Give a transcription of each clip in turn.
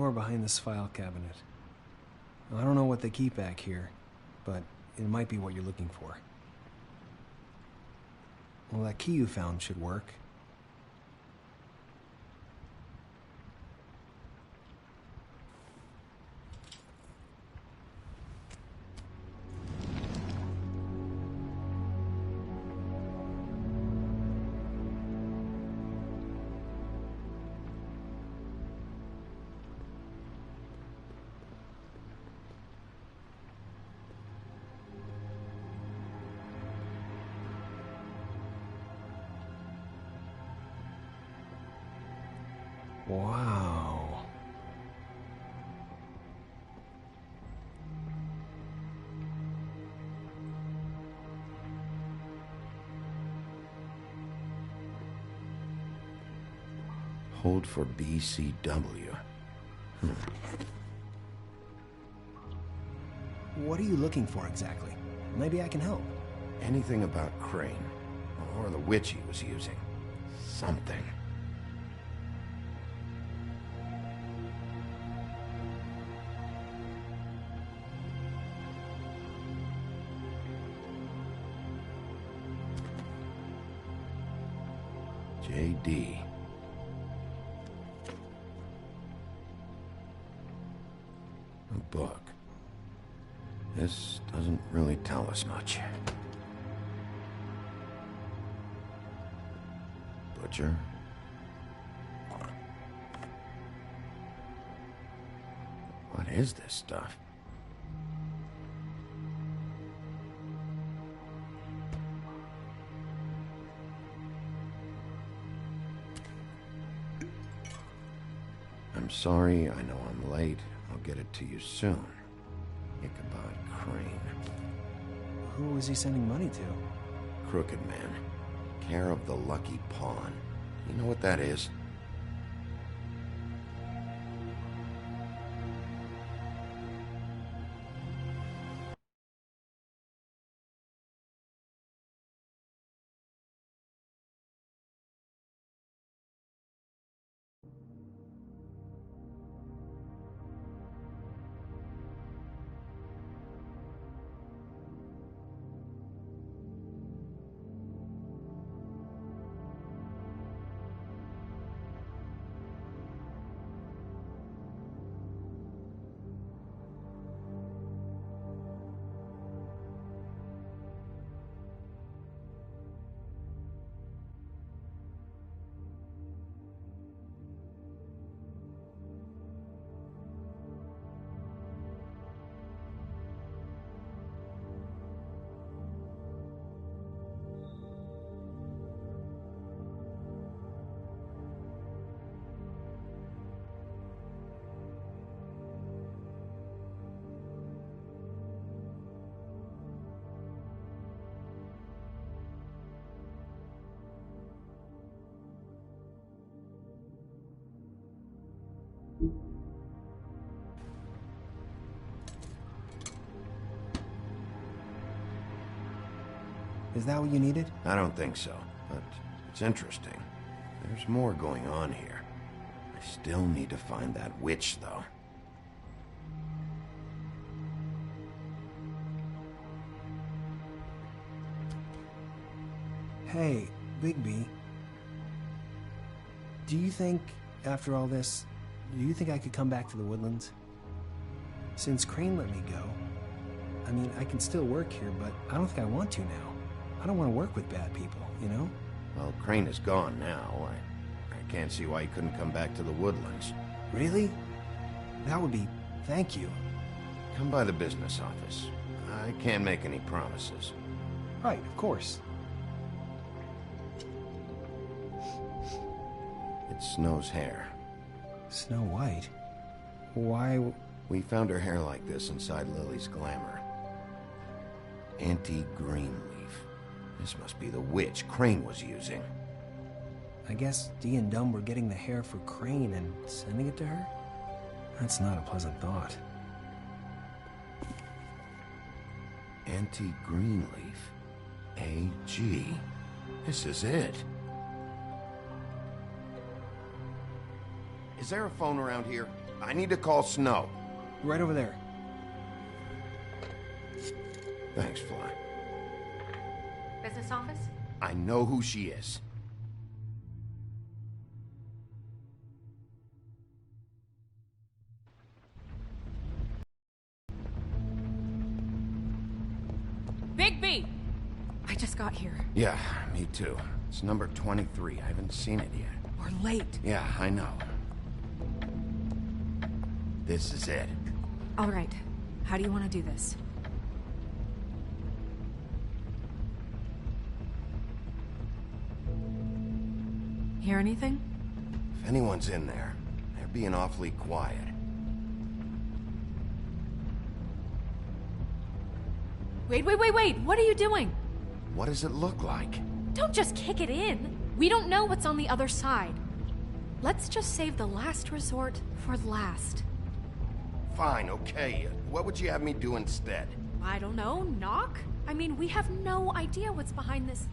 Or behind this file cabinet. I don't know what they keep back here, but it might be what you're looking for. Well, that key you found should work. Wow. Hold for BCW. What are you looking for exactly? Maybe I can help. Anything about Crane, or the witch he was using. Something. JD. A book. This doesn't really tell us much. Butcher. What is this stuff? I'm sorry, I know I'm late. I'll get it to you soon. Ichabod Crane. Who was he sending money to? Crooked Man. Care of the Lucky Pawn. You know what that is? Is that what you needed? I don't think so, but it's interesting. There's more going on here. I still need to find that witch, though. Hey, Bigby. Do you think, after all this, do you think I could come back to the Woodlands? Since Crane let me go, I mean, I can still work here, but I don't think I want to now. I don't want to work with bad people, you know? Well, Crane is gone now. I can't see why he couldn't come back to the Woodlands. Really? That would be... thank you. Come by the business office. I can't make any promises. Right, of course. It's Snow's hair. Snow White? Why... We found her hair like this inside Lily's glamour. Anti-Greenleaf. This must be the witch Crane was using. I guess Dee and Dumb were getting the hair for Crane and sending it to her? That's not a pleasant thought. Anti-Greenleaf. AG. This is it. Is there a phone around here? I need to call Snow. Right over there. Thanks, Fly. Business office? I know who she is. Bigby! I just got here. Yeah, me too. It's number 23. I haven't seen it yet. We're late. Yeah, I know. This is it. All right. How do you want to do this? Hear anything? If anyone's in there, they're being awfully quiet. Wait! What are you doing? What does it look like? Don't just kick it in. We don't know what's on the other side. Let's just save the last resort for last. Fine, okay. What would you have me do instead? I don't know, knock? I mean, we have no idea what's behind this.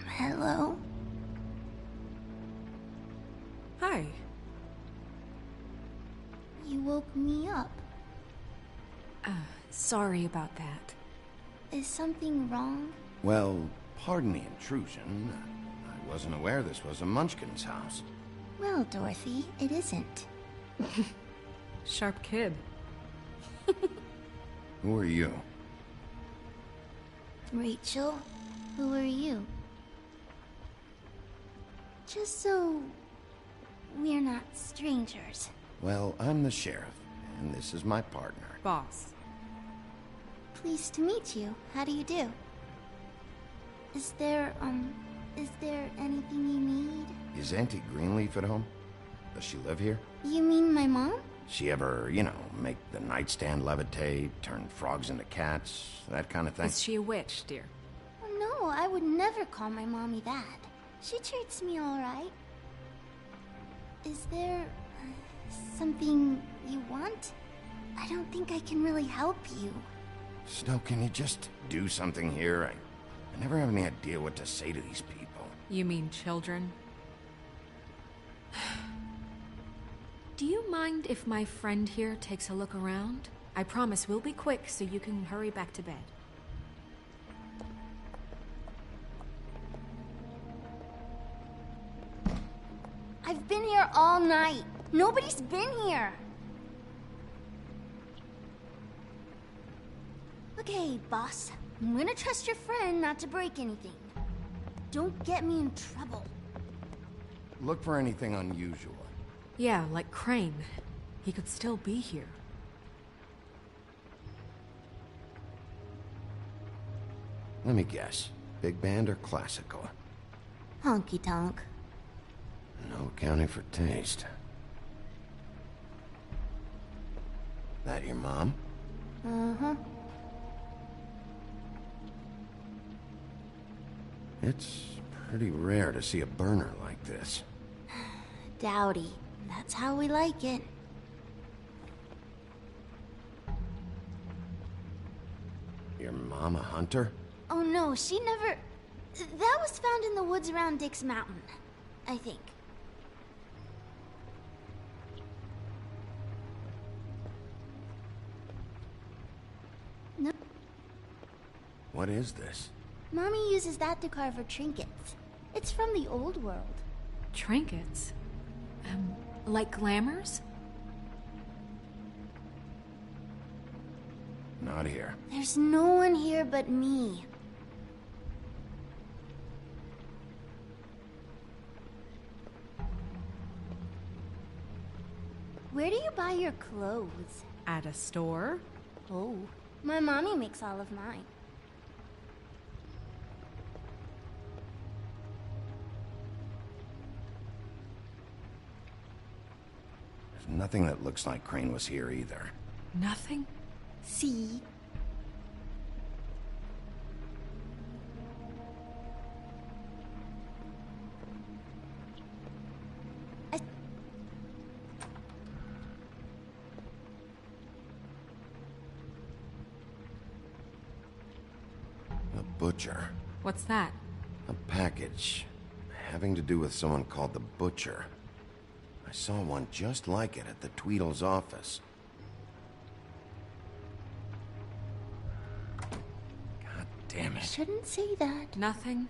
Hello? Hi. You woke me up. Sorry about that. Is something wrong? Well, pardon the intrusion. I wasn't aware this was a Munchkin's house. Well, Dorothy, it isn't. Sharp kid. Who are you? Rachel, who are you? Just so we're not strangers. Well, I'm the sheriff, and this is my partner. Boss. Pleased to meet you. How do you do? Is there anything you need? Is Auntie Greenleaf at home? Does she live here? You mean my mom? She ever, make the nightstand levitate, turn frogs into cats, that kind of thing? Is she a witch, dear? Oh, no, I would never call my mommy that. She treats me all right. Is there something you want? I don't think I can really help you. Snow, can you just do something here? I never have any idea what to say to these people. You mean children? Do you mind if my friend here takes a look around? I promise we'll be quick so you can hurry back to bed. I've been here all night. Nobody's been here. Okay, boss. I'm gonna trust your friend not to break anything. Don't get me in trouble. Look for anything unusual. Yeah, like Crane. He could still be here. Let me guess. Big band or classical? Honky tonk. No accounting for taste. That your mom? Uh-huh. It's pretty rare to see a burner like this. Dowdy. That's how we like it. Your mom a hunter? Oh no, she never... That was found in the woods around Dick's Mountain, I think. No. What is this? Mommy uses that to carve her trinkets. It's from the old world. Trinkets? Like glamours? Not here. There's no one here but me. Where do you buy your clothes? At a store? Oh, my mommy makes all of mine. There's nothing that looks like Crane was here either. Nothing? See? A butcher. What's that? A package. having to do with someone called the Butcher. I saw one just like it at the Tweedle's office. God damn it. Shouldn't say that. Nothing?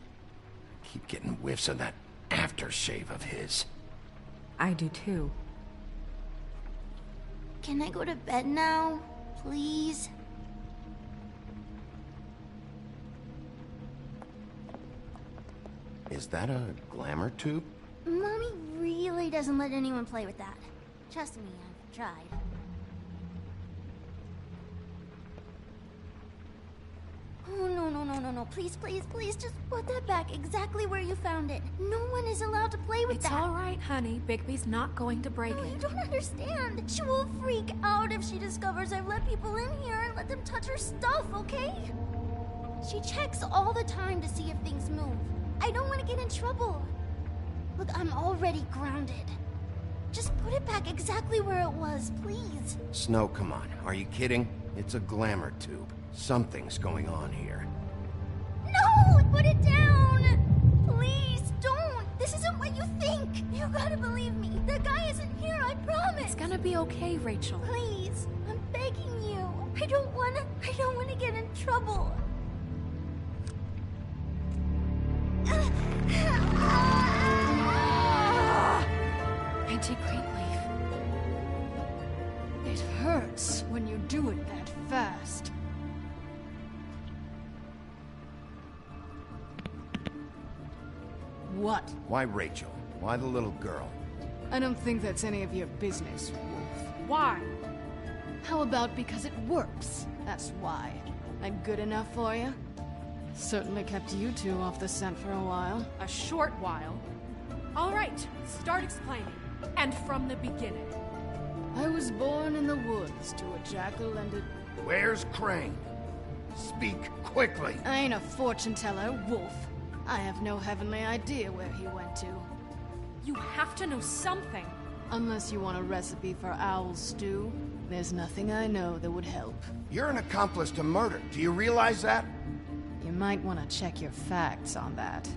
Keep getting whiffs of that aftershave of his. I do too. Can I go to bed now? Please? Is that a glamour tube? Mommy really doesn't let anyone play with that. Trust me, I've tried. Oh, no. Please, just put that back exactly where you found it. No one is allowed to play with that. It's all right, honey. Bigby's not going to break No, you it. don't understand. She will freak out if she discovers I've let people in here and let them touch her stuff, okay? She checks all the time to see if things move. I don't want to get in trouble. Look, I'm already grounded. Just put it back exactly where it was, please. Snow, come on. Are you kidding? It's a glamour tube. Something's going on here. No! Put it down! Please, don't! This isn't what you think! You gotta believe me. That guy isn't here, I promise! It's gonna be okay, Rachel. Please, I'm begging you. I don't wanna get in trouble. Auntie Greenleaf. It hurts when you do it that fast. What? Why Rachel? Why the little girl? I don't think that's any of your business, Wolf. Why? How about because it works? That's why. That good enough for you? Certainly kept you two off the scent for a while. A short while. All right, start explaining. And from the beginning. I was born in the woods to a jackal and a... Where's Crane? Speak quickly. I ain't a fortune teller, Wolf. I have no heavenly idea where he went to. You have to know something. Unless you want a recipe for owl stew, there's nothing I know that would help. You're an accomplice to murder. Do you realize that? You might want to check your facts on that.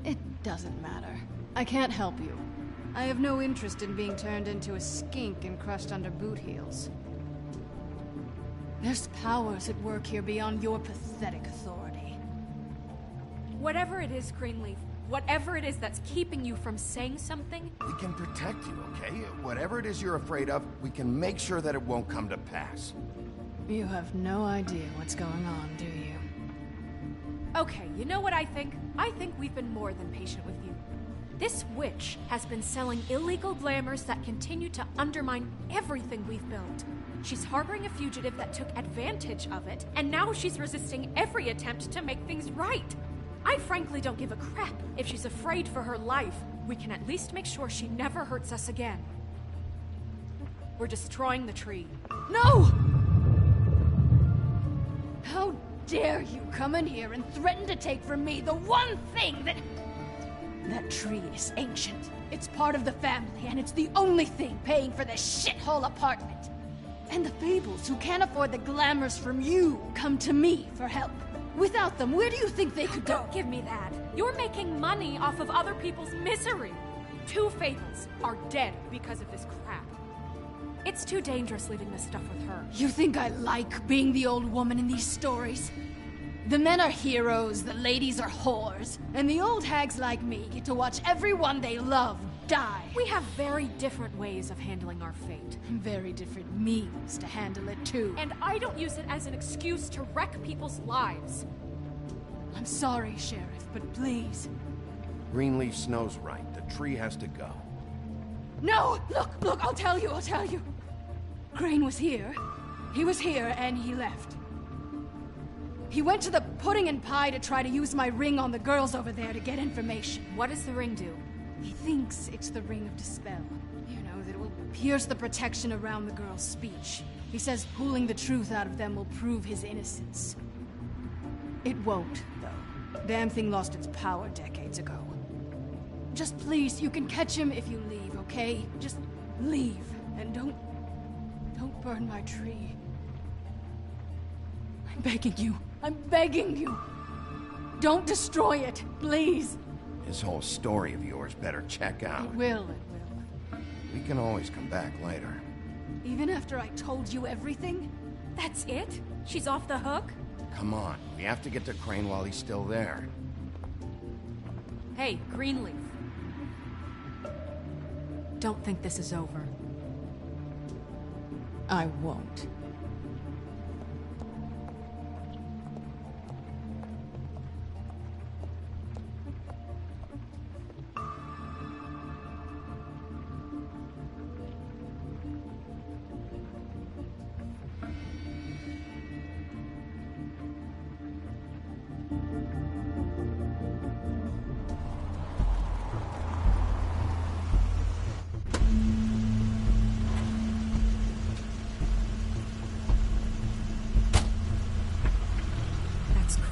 It doesn't matter. I can't help you. I have no interest in being turned into a skink and crushed under boot heels. There's powers at work here beyond your pathetic authority. Whatever it is, Greenleaf, whatever it is that's keeping you from saying something, We can protect you, okay? Whatever it is you're afraid of, we can make sure that it won't come to pass. You have no idea what's going on, do you? okay, you know what I think? I think we've been more than patient with you. This witch has been selling illegal glamours that continue to undermine everything we've built. She's harboring a fugitive that took advantage of it, and now she's resisting every attempt to make things right. I frankly don't give a crap if she's afraid for her life. We can at least make sure she never hurts us again. We're destroying the tree. No! How dare you come in here and threaten to take from me the one thing that... That tree is ancient. It's part of the family, and it's the only thing paying for this shithole apartment. And the Fables, who can't afford the glamours from you, come to me for help. Without them, where do you think they could go? Don't give me that. You're making money off of other people's misery. 2 Fables are dead because of this crap. It's too dangerous leaving this stuff with her. You think I like being the old woman in these stories? The men are heroes, the ladies are whores, and the old hags like me get to watch everyone they love die. We have very different ways of handling our fate. Very different means to handle it, too. And I don't use it as an excuse to wreck people's lives. I'm sorry, Sheriff, but please. Greenleaf Snow's right. The tree has to go. No! Look, I'll tell you. Crane was here. He was here, and he left. He went to the pudding and pie to try to use my ring on the girls over there to get information. What does the ring do? He thinks it's the Ring of Dispel. You know, that it will pierce the protection around the girl's speech. He says pulling the truth out of them will prove his innocence. It won't, though. Damn thing lost its power decades ago. Just please, you can catch him if you leave, okay? Just leave, and don't burn my tree. I'm begging you. Don't destroy it, please. This whole story of yours better check out. It will, it will. We can always come back later. Even after I told you everything? That's it? She's off the hook? Come on, we have to get to Crane while he's still there. Hey, Greenleaf. Don't think this is over. I won't.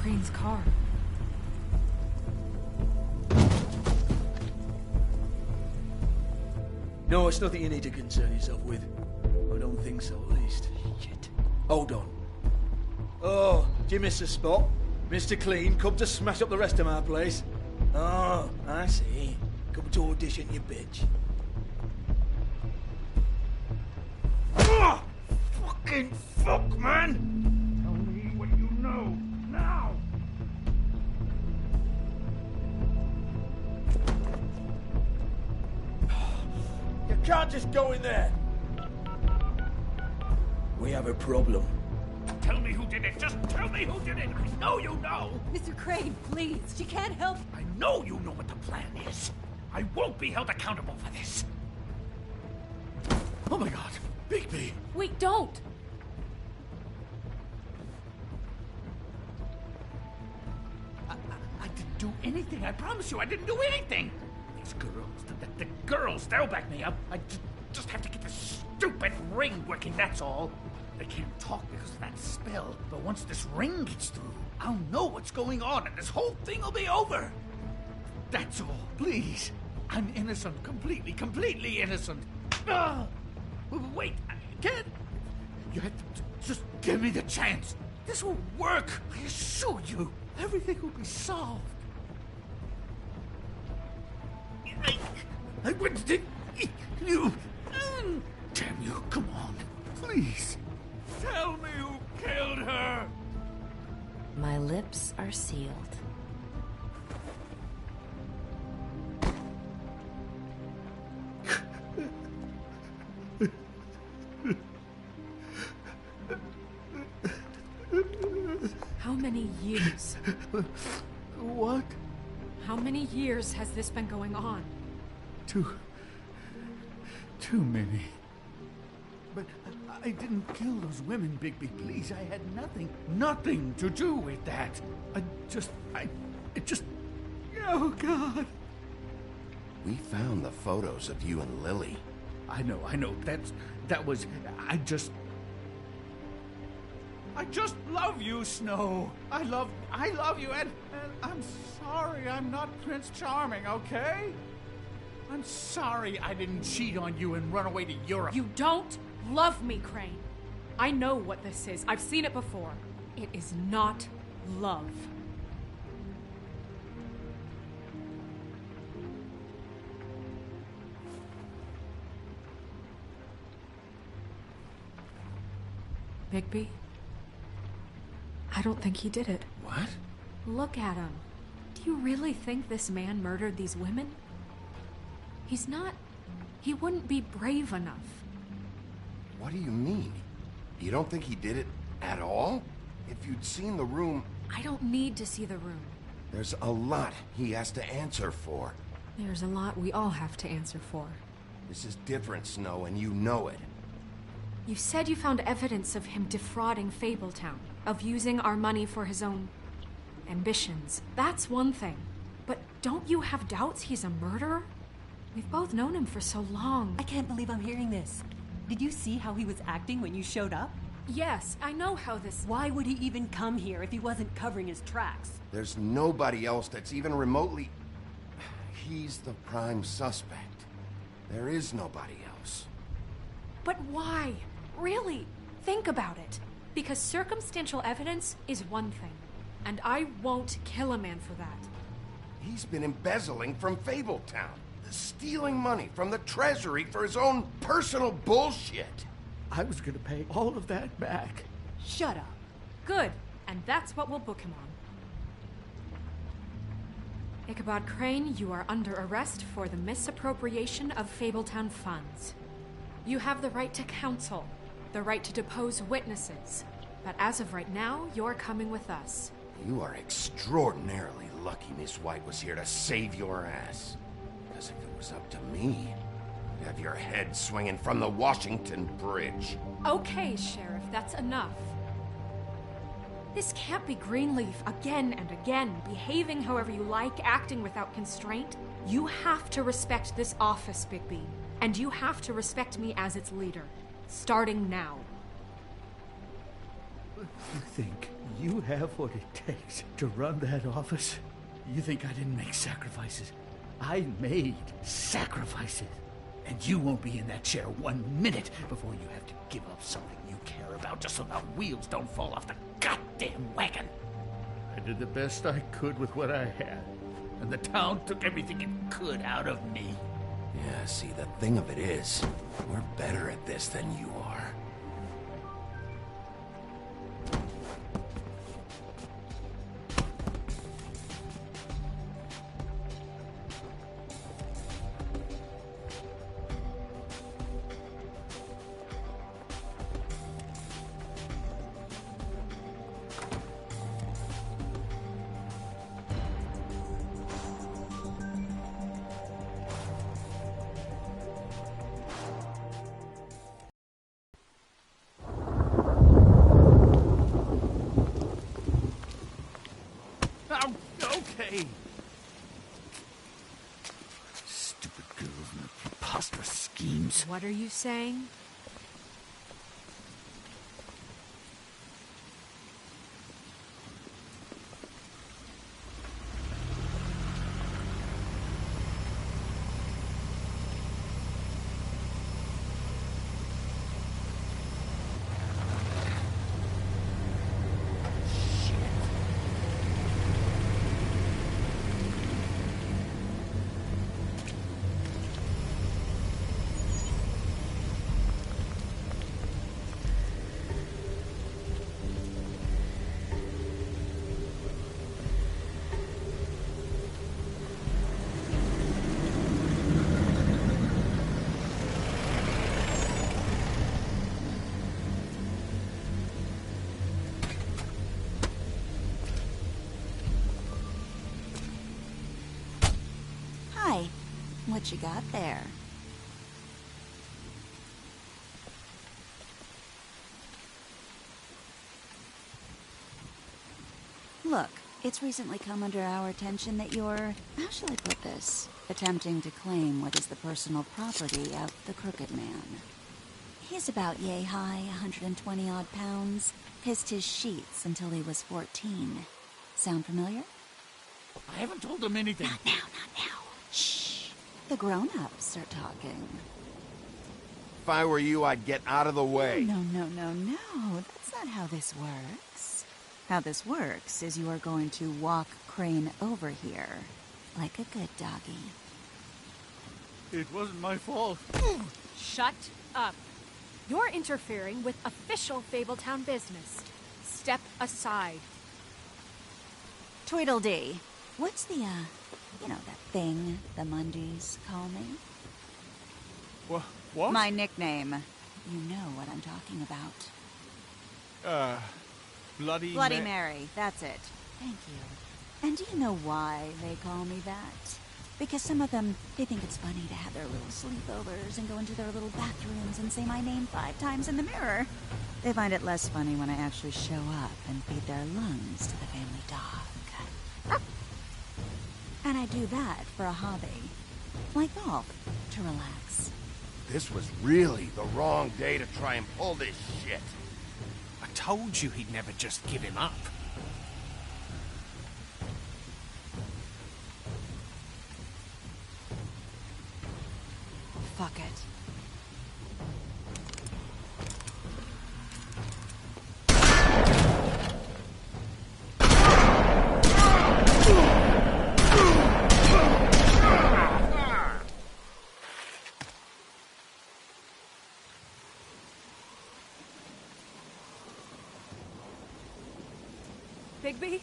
Crane's car. No, it's nothing you need to concern yourself with. I don't think so, at least. Shit. Hold on. Oh, do you miss a spot? Mr. Clean, come to smash up the rest of my place. Oh, I see. Come to audition, you bitch. Ah! Fucking fuck, man! Tell me what you know, now! You can't just go in there! We have a problem. Tell me who did it! Just tell me who did it! I know you know! Mr. Crane, please! She can't help! I know you know what the plan is! I won't be held accountable for this! Oh my god! Bigby! Wait, don't! I didn't do anything, I promise you, I didn't do anything! These girls, the girls, they'll back me up. I just have to get this stupid ring working, that's all. They can't talk because of that spell, but once this ring gets through, I'll know what's going on and this whole thing will be over. That's all, please. I'm innocent, completely innocent. Ah! Wait, I can't. You have to just give me the chance. This will work, I assure you. Everything will be solved. I wouldn't think you. Damn you, come on, please. Tell me who killed her! My lips are sealed. How many years? What? How many years has this been going on? Too many. But I didn't kill those women, Bigby. Please, I had nothing to do with that. It just... Oh, God. We found the photos of you and Lily. I know. That was... I just love you, Snow. I love you, and I'm sorry I'm not Prince Charming, okay? I'm sorry I didn't cheat on you and run away to Europe. You don't love me, Crane. I know what this is. I've seen it before. It is not love. Bigby? I don't think he did it. What? Look at him. Do you really think this man murdered these women? He's not... He wouldn't be brave enough. What do you mean? You don't think he did it at all? If you'd seen the room... I don't need to see the room. There's a lot he has to answer for. There's a lot we all have to answer for. This is different, Snow, and you know it. You said you found evidence of him defrauding Fabletown, of using our money for his own ambitions. That's one thing. But don't you have doubts he's a murderer? We've both known him for so long. I can't believe I'm hearing this. Did you see how he was acting when you showed up? Yes, I know how this... Why would he even come here if he wasn't covering his tracks? There's nobody else that's even remotely... He's the prime suspect. There is nobody else. But why? Really? Think about it. Because circumstantial evidence is one thing. And I won't kill a man for that. He's been embezzling from Fabletown, stealing money from the treasury for his own personal bullshit. I was gonna pay all of that back. Shut up. Good. And that's what we'll book him on. Ichabod Crane, you are under arrest for the misappropriation of Fabletown funds. You have the right to counsel, the right to depose witnesses, but as of right now, you're coming with us. You are extraordinarily lucky Miss White was here to save your ass. Because if it was up to me, you'd have your head swinging from the Washington Bridge. Okay, Sheriff, that's enough. This can't be Greenleaf again and again, behaving however you like, acting without constraint. You have to respect this office, Bigby. And you have to respect me as its leader. Starting now. You think you have what it takes to run that office? You think I didn't make sacrifices? I made sacrifices. And you won't be in that chair 1 minute before you have to give up something you care about just so the wheels don't fall off the goddamn wagon. I did the best I could with what I had, and the town took everything it could out of me. Yeah, see, the thing of it is, we're better at this than you are. Okay. Stupid girls and their preposterous schemes. What are you saying? What you got there? Look, it's recently come under our attention that you're, how shall I put this, attempting to claim what is the personal property of the Crooked Man. He's about yay high, 120 odd pounds, pissed his sheets until he was 14. Sound familiar? I haven't told them anything. Not now, not now. Shh. The grown-ups are talking. If I were you, I'd get out of the way. No. That's not how this works. How this works is you are going to walk Crane over here, like a good doggy. It wasn't my fault. Shut up. You're interfering with official Fabletown business. Step aside. Tweedledee. What's the, you know, that thing the Mundies call me? What? My nickname. You know what I'm talking about. Bloody Mary, that's it. Thank you. And do you know why they call me that? Because some of them, they think it's funny to have their little sleepovers and go into their little bathrooms and say my name 5 times in the mirror. They find it less funny when I actually show up and feed their lungs to the family dog. And I do that for a hobby. Like golf, to relax. This was really the wrong day to try and pull this shit. I told you he'd never just give him up. Fuck it. baby?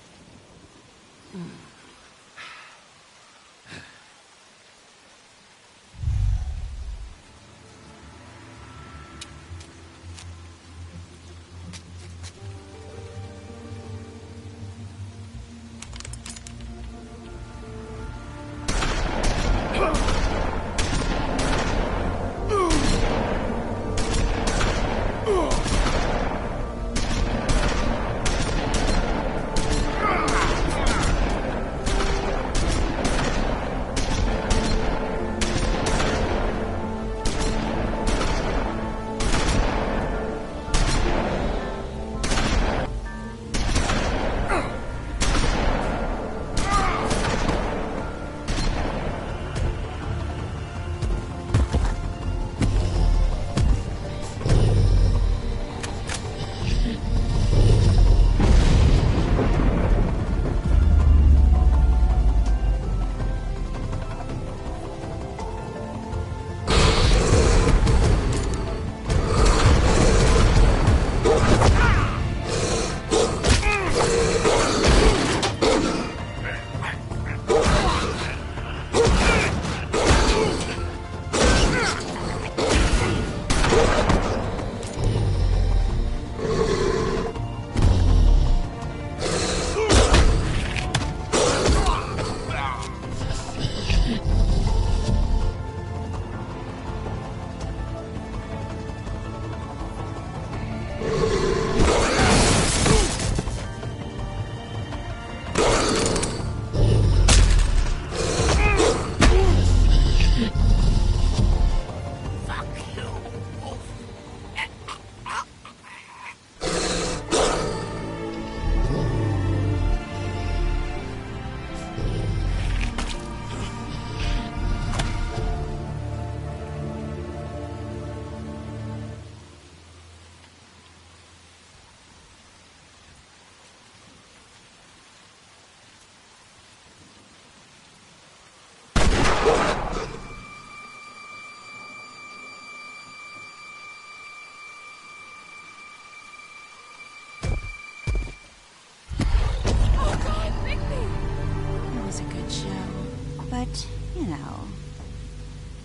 But, you know,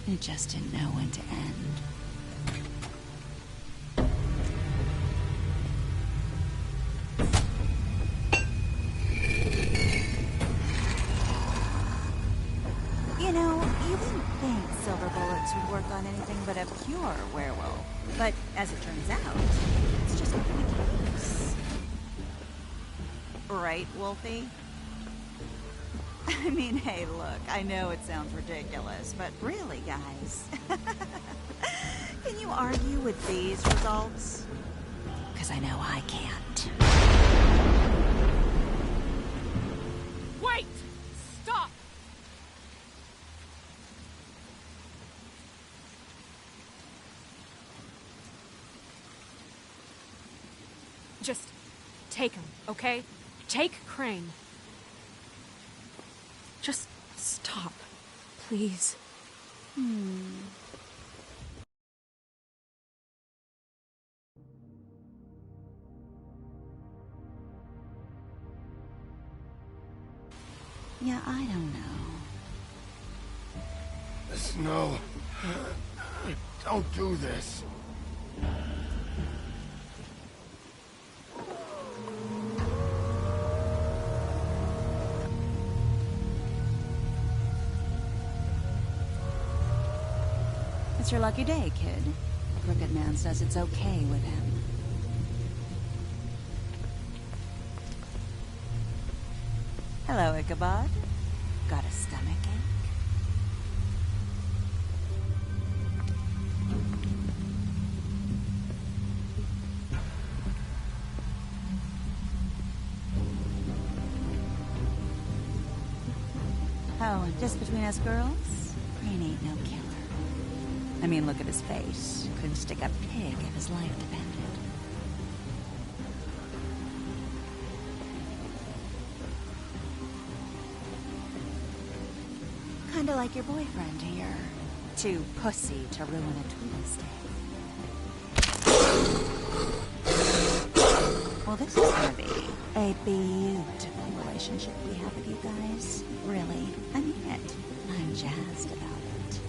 it just didn't know when to end. You know, you wouldn't think silver bullets would work on anything but a pure werewolf. But as it turns out, it's just not the case. Right, Wolfie? I mean, hey, look, I know it sounds ridiculous, but really, guys, can you argue with these results? Because I know I can't. Wait! Stop! Just take him, okay? Take Crane. Just stop, please. Yeah, I don't know. No. Don't do this. It's your lucky day, kid. Crooked Man says it's okay with him. Hello, Ichabod. Got a stomachache? Oh, just between us girls, Crane ain't no killer. I mean, look at his face. Couldn't stick a pig if his life depended. Kinda like your boyfriend here. Too pussy to ruin a Tuesday. Well, this is gonna be a beautiful relationship we have with you guys. Really, I mean it. I'm jazzed about it.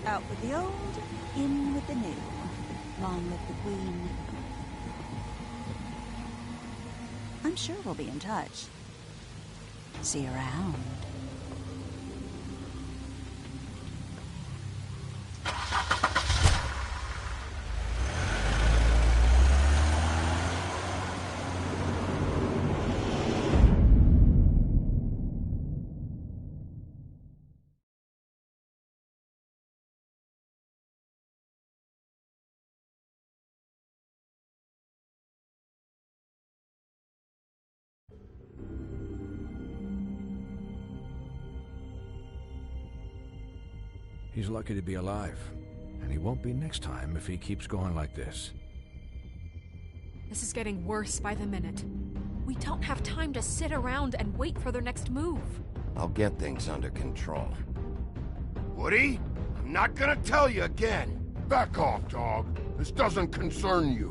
Out with the old, in with the new. Long live the Queen. I'm sure we'll be in touch. See you around. He's lucky to be alive, and he won't be next time if he keeps going like this. This is getting worse by the minute. We don't have time to sit around and wait for their next move. I'll get things under control. Woody, I'm not gonna tell you again. Back off, dog. This doesn't concern you.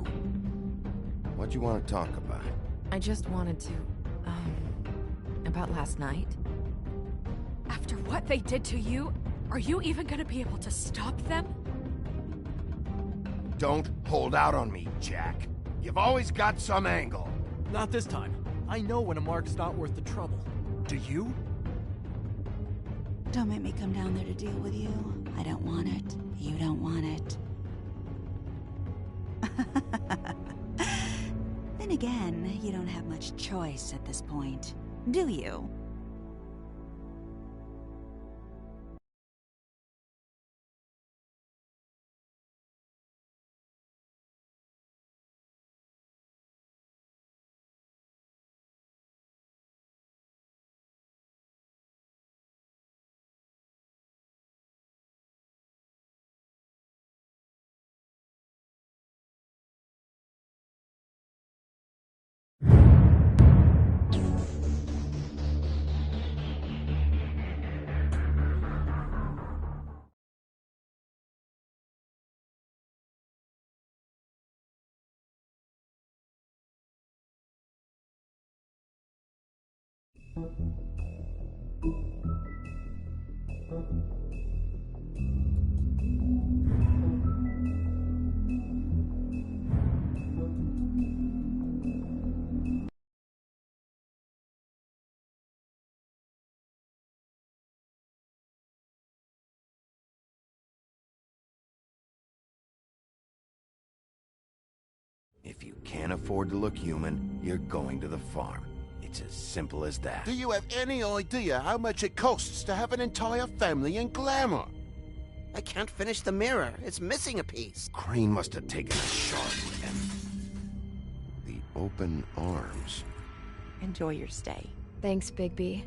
What you want to talk about? I just wanted to, about last night. After what they did to you, are you even gonna be able to stop them? Don't hold out on me, Jack. You've always got some angle. Not this time. I know when a mark's not worth the trouble. Do you? Don't make me come down there to deal with you. I don't want it. You don't want it. Then again, you don't have much choice at this point, do you? If you can't afford to look human, you're going to the farm. It's as simple as that. Do you have any idea how much it costs to have an entire family in Glamour? I can't finish the mirror. It's missing a piece. Crane must have taken a shot with him. The open arms. Enjoy your stay. Thanks, Bigby.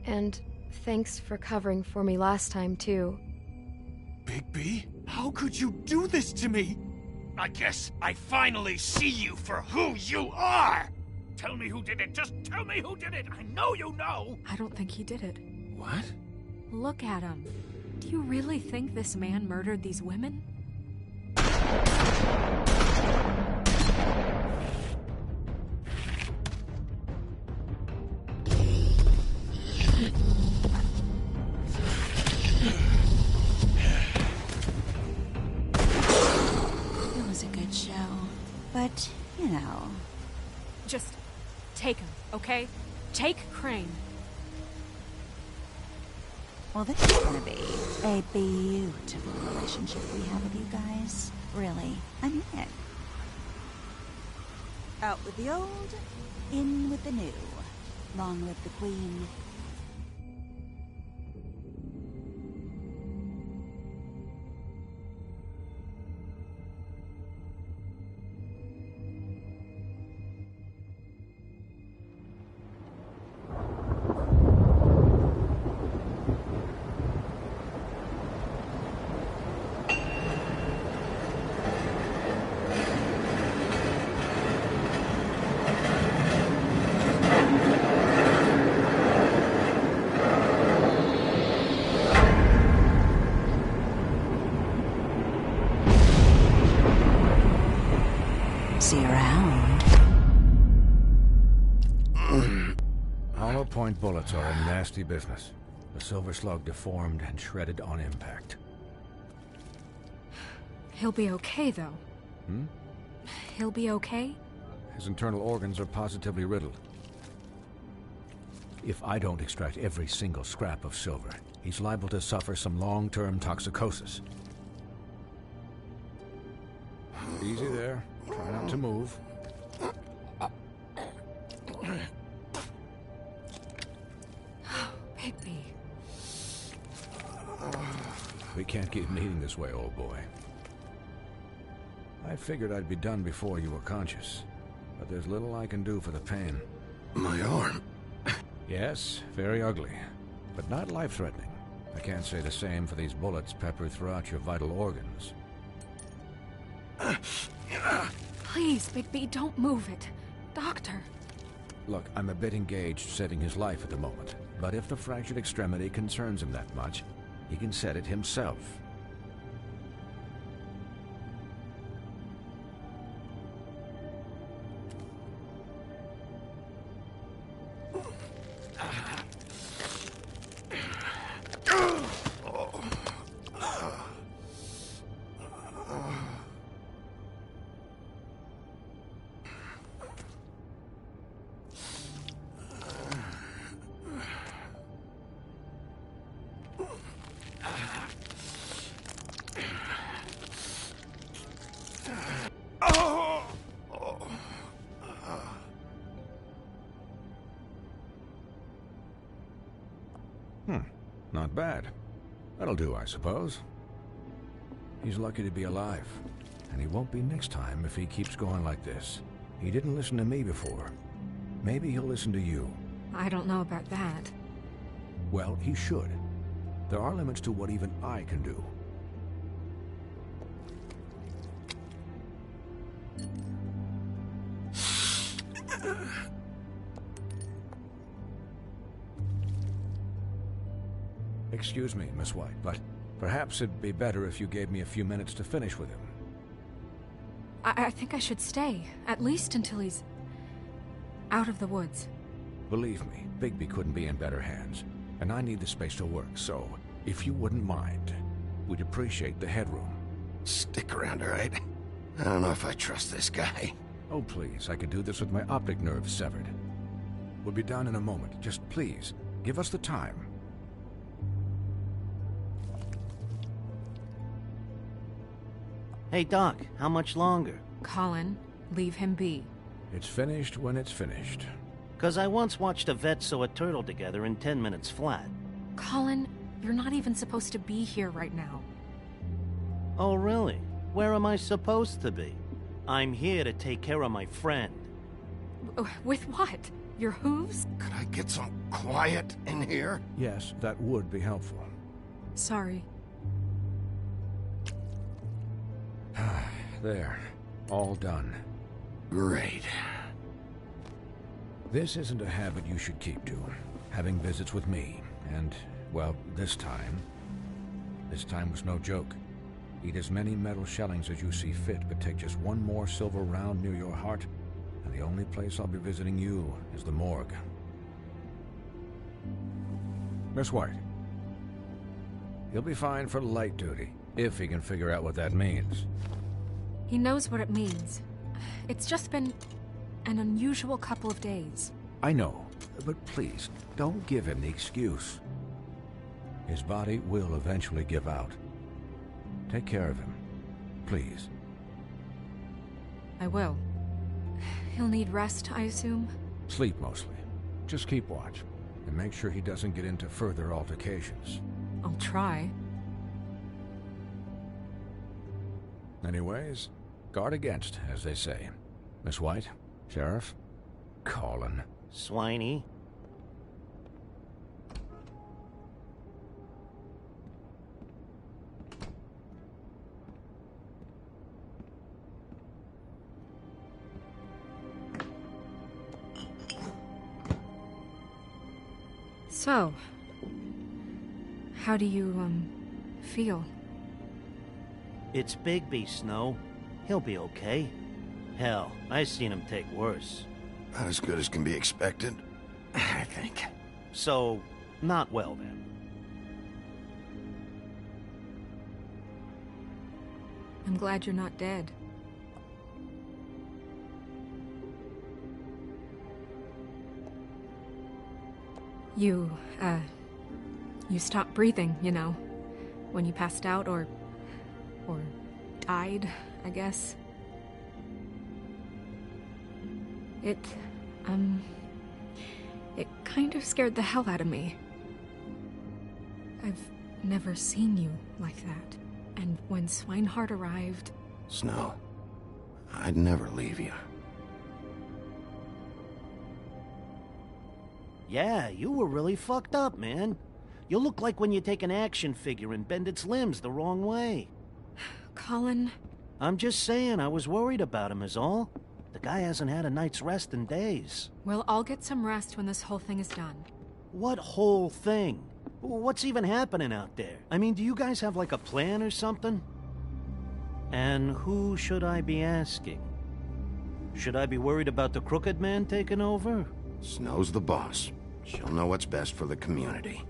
And thanks for covering for me last time, too. Bigby? How could you do this to me? I guess I finally see you for who you are! Tell me who did it! Just tell me who did it! I know you know! I don't think he did it. What? Look at him. Do you really think this man murdered these women? It was a good show, but, you know... Just take him, okay? Take Crane. Well, this is gonna be a beautiful relationship we have with you guys. Really, I mean it. Out with the old, in with the new. Long live the Queen. point bullets are a nasty business. The Silver Slug deformed and shredded on impact. He'll be okay, though. He'll be okay? His internal organs are positively riddled. If I don't extract every single scrap of silver, he's liable to suffer some long-term toxicosis. Easy there. Try not to move. Bigby. We can't keep meeting this way, old boy. I figured I'd be done before you were conscious, but there's little I can do for the pain. My arm. Yes, very ugly, but not life-threatening. I can't say the same for these bullets peppered throughout your vital organs. Please, Bigby, don't move it. Doctor. Look, I'm a bit engaged saving his life at the moment, but if the fractured extremity concerns him that much, he can set it himself. Not bad. That'll do, I suppose. He's lucky to be alive, and he won't be next time if he keeps going like this. He didn't listen to me before. Maybe he'll listen to you. I don't know about that. Well, he should. There are limits to what even I can do. Excuse me, Miss White, but perhaps it'd be better if you gave me a few minutes to finish with him. I think I should stay, at least until he's out of the woods. Believe me, Bigby couldn't be in better hands, and I need the space to work, so if you wouldn't mind, we'd appreciate the headroom. Stick around, all right? I don't know if I trust this guy. Oh, please, I could do this with my optic nerve severed. We'll be down in a moment. Just please, give us the time. Hey, Doc, how much longer? Colin, leave him be. It's finished when it's finished. 'Cause I once watched a vet sew a turtle together in 10 minutes flat. Colin, you're not even supposed to be here right now. Oh, really? Where am I supposed to be? I'm here to take care of my friend. With what? Your hooves? Could I get some quiet in here? Yes, that would be helpful. Sorry. There. All done. Great. This isn't a habit you should keep to. Having visits with me. And, well, this time was no joke. Eat as many metal shellings as you see fit, but take just one more silver round near your heart, and the only place I'll be visiting you is the morgue. Miss White. He'll be fine for light duty, if he can figure out what that means. He knows what it means. It's just been an unusual couple of days. I know, but please, don't give him the excuse. His body will eventually give out. Take care of him, please. I will. He'll need rest, I assume? Sleep mostly. Just keep watch, and make sure he doesn't get into further altercations. I'll try. Anyways, guard against, as they say. Miss White, Sheriff, Colin. Swiney. So, how do you, feel? It's Bigby, Snow. He'll be okay. Hell, I've seen him take worse. Not as good as can be expected, I think. So, not well then. I'm glad you're not dead. You stopped breathing, you know, when you passed out or died, I guess. It kind of scared the hell out of me. I've never seen you like that. And when Swinehart arrived... Snow, I'd never leave you. Yeah, you were really fucked up, man. You look like when you take an action figure and bend its limbs the wrong way. Colin... I'm just saying, I was worried about him is all. The guy hasn't had a night's rest in days. Well, I'll get some rest when this whole thing is done. What whole thing? What's even happening out there? I mean, do you guys have like a plan or something? And who should I be asking? Should I be worried about the Crooked Man taking over? Snow's the boss. She'll know what's best for the community.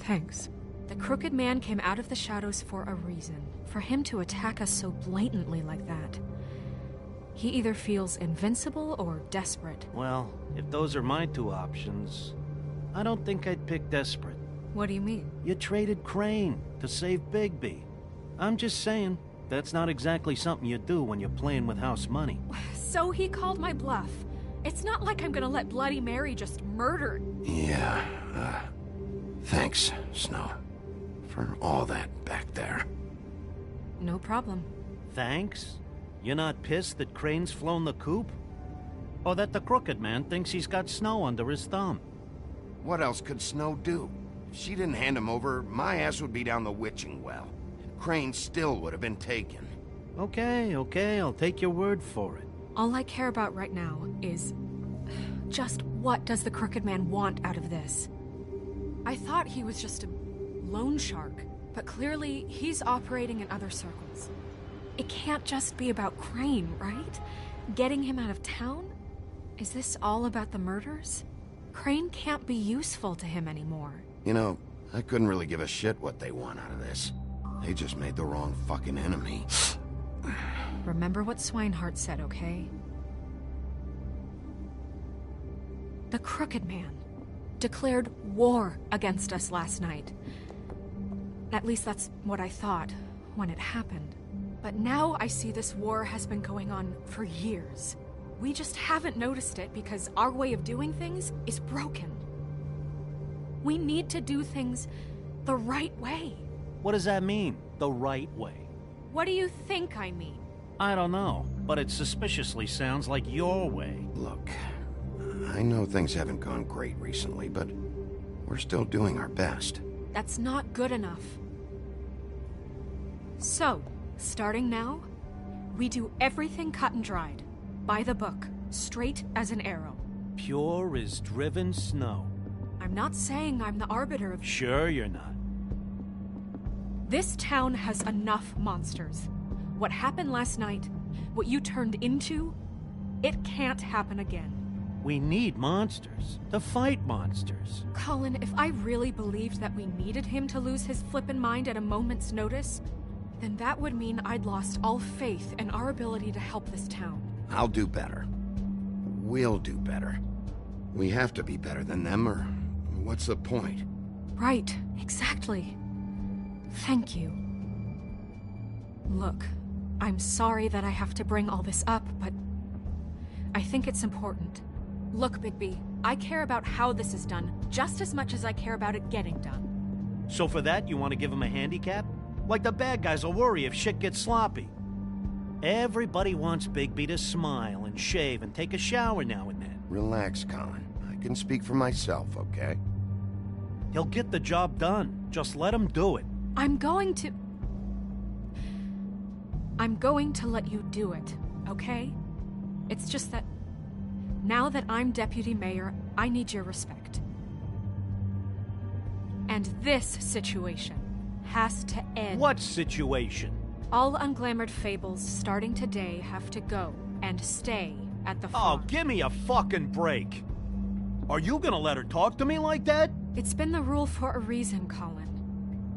Thanks. The Crooked Man came out of the shadows for a reason. For him to attack us so blatantly like that. He either feels invincible or desperate. Well, if those are my two options, I don't think I'd pick desperate. What do you mean? You traded Crane to save Bigby. I'm just saying, that's not exactly something you do when you're playing with house money. So he called my bluff. It's not like I'm gonna let Bloody Mary just murder... Yeah, thanks, Snow, for all that back there. No problem. Thanks? You're not pissed that Crane's flown the coop? Or that the Crooked Man thinks he's got Snow under his thumb? What else could Snow do? If she didn't hand him over, my ass would be down the witching well. Crane still would have been taken. Okay, I'll take your word for it. All I care about right now is... just what does the Crooked Man want out of this? I thought he was just a loan shark, but clearly he's operating in other circles. It can't just be about Crane, right? Getting him out of town? Is this all about the murders? Crane can't be useful to him anymore. You know, I couldn't really give a shit what they want out of this. They just made the wrong fucking enemy. Remember what Swinehart said, okay? The Crooked Man declared war against us last night. At least that's what I thought when it happened. But now I see this war has been going on for years. We just haven't noticed it because our way of doing things is broken. We need to do things the right way. What does that mean, the right way? What do you think I mean? I don't know, but it suspiciously sounds like your way. Look, I know things haven't gone great recently, but we're still doing our best. That's not good enough. So, starting now, we do everything cut and dried. By the book, straight as an arrow. Pure as driven snow. I'm not saying I'm the arbiter of... Sure you're not. This town has enough monsters. What happened last night, what you turned into, it can't happen again. We need monsters. To fight monsters. Colin, if I really believed that we needed him to lose his flippin' mind at a moment's notice, then that would mean I'd lost all faith in our ability to help this town. I'll do better. We'll do better. We have to be better than them, or what's the point? Right, exactly. Thank you. Look, I'm sorry that I have to bring all this up, but I think it's important. Look, Bigby, I care about how this is done just as much as I care about it getting done. So for that, you want to give him a handicap? Like the bad guys will worry if shit gets sloppy. Everybody wants Bigby to smile and shave and take a shower now and then. Relax, Colin. I can speak for myself, okay? He'll get the job done. Just let him do it. I'm going to let you do it, okay? It's just that now that I'm deputy mayor, I need your respect. And this situation has to end. What situation? All unglamored fables starting today have to go and stay at the farm. Oh, give me a fucking break. Are you gonna let her talk to me like that? It's been the rule for a reason, Colin.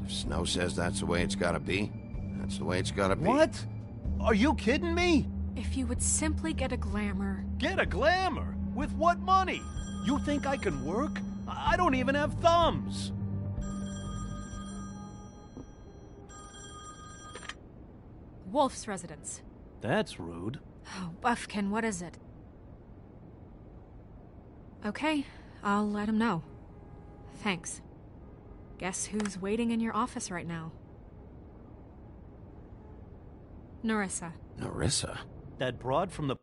If Snow says that's the way it's gotta be, that's the way it's gotta be. What? Are you kidding me? If you would simply get a glamour... Get a glamour? With what money? You think I can work? I don't even have thumbs. Wolf's residence. That's rude. Oh, Buffkin, what is it? Okay, I'll let him know. Thanks. Guess who's waiting in your office right now? Nerissa. Nerissa? That broad from the...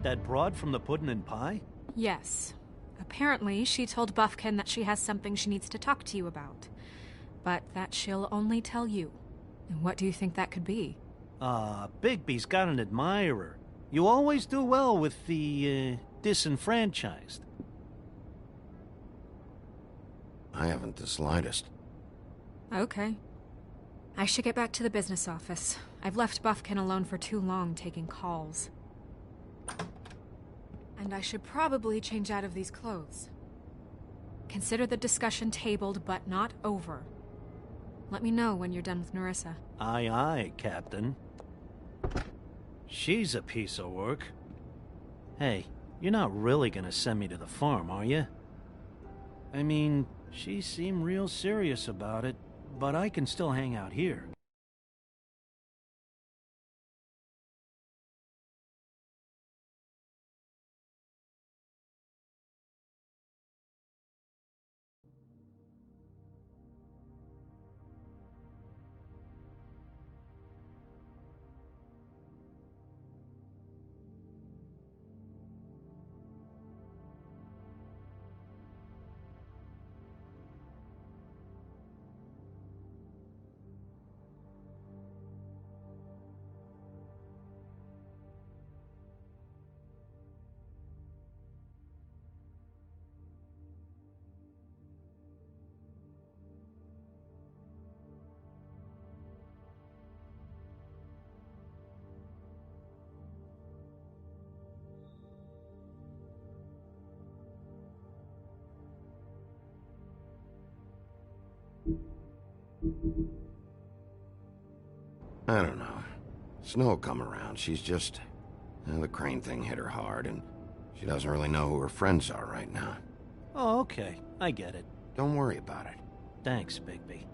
That broad from the Puddin' and Pie? Yes. Apparently, she told Buffkin that she has something she needs to talk to you about. But that she'll only tell you. And what do you think that could be? Bigby's got an admirer. You always do well with the, disenfranchised. I haven't the slightest. Okay. I should get back to the business office. I've left Buffkin alone for too long taking calls. And I should probably change out of these clothes. Consider the discussion tabled, but not over. Let me know when you're done with Nerissa. Aye, aye, Captain. She's a piece of work. Hey, you're not really gonna send me to the farm, are you? I mean, she seemed real serious about it, but I can still hang out here. I don't know. Snow will come around. She's just... the Crane thing hit her hard, and she doesn't really know who her friends are right now. Oh, okay. I get it. Don't worry about it. Thanks, Bigby.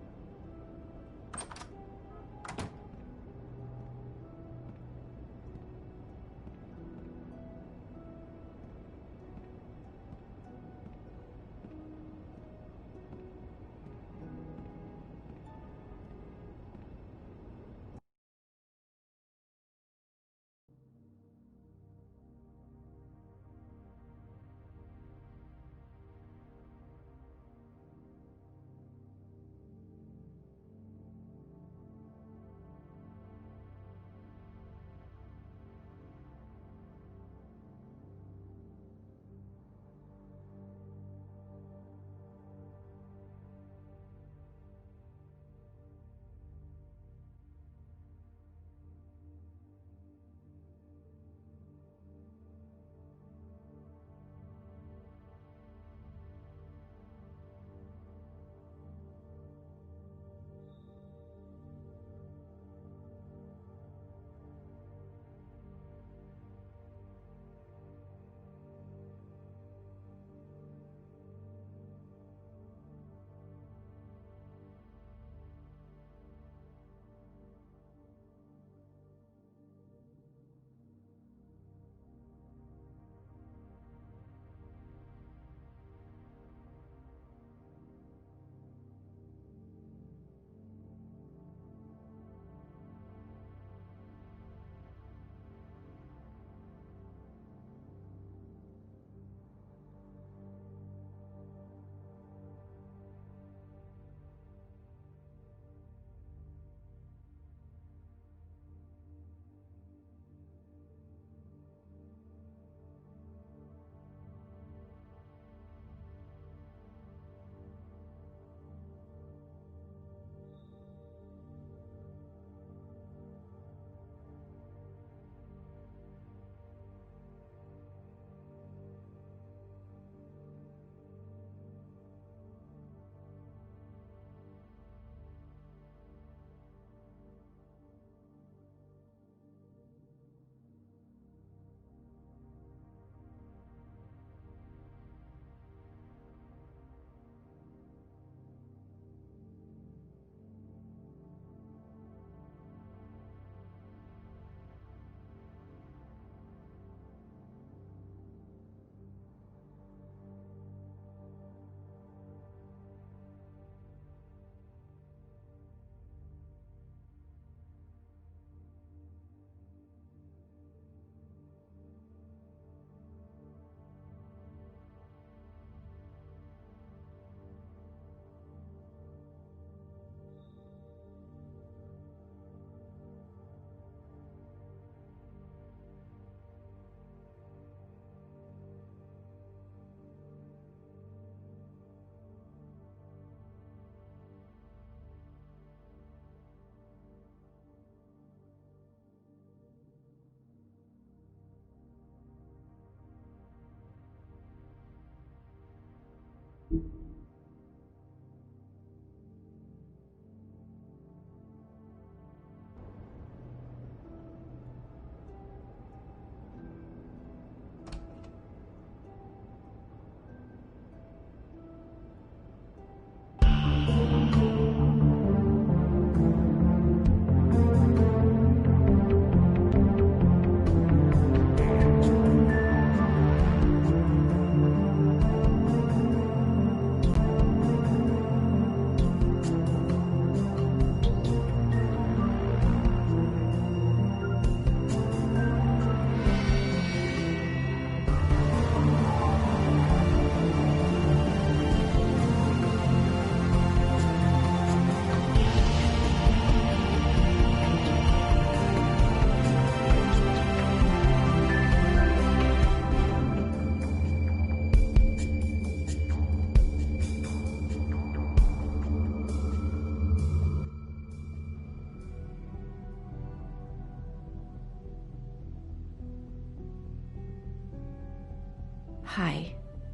Hi,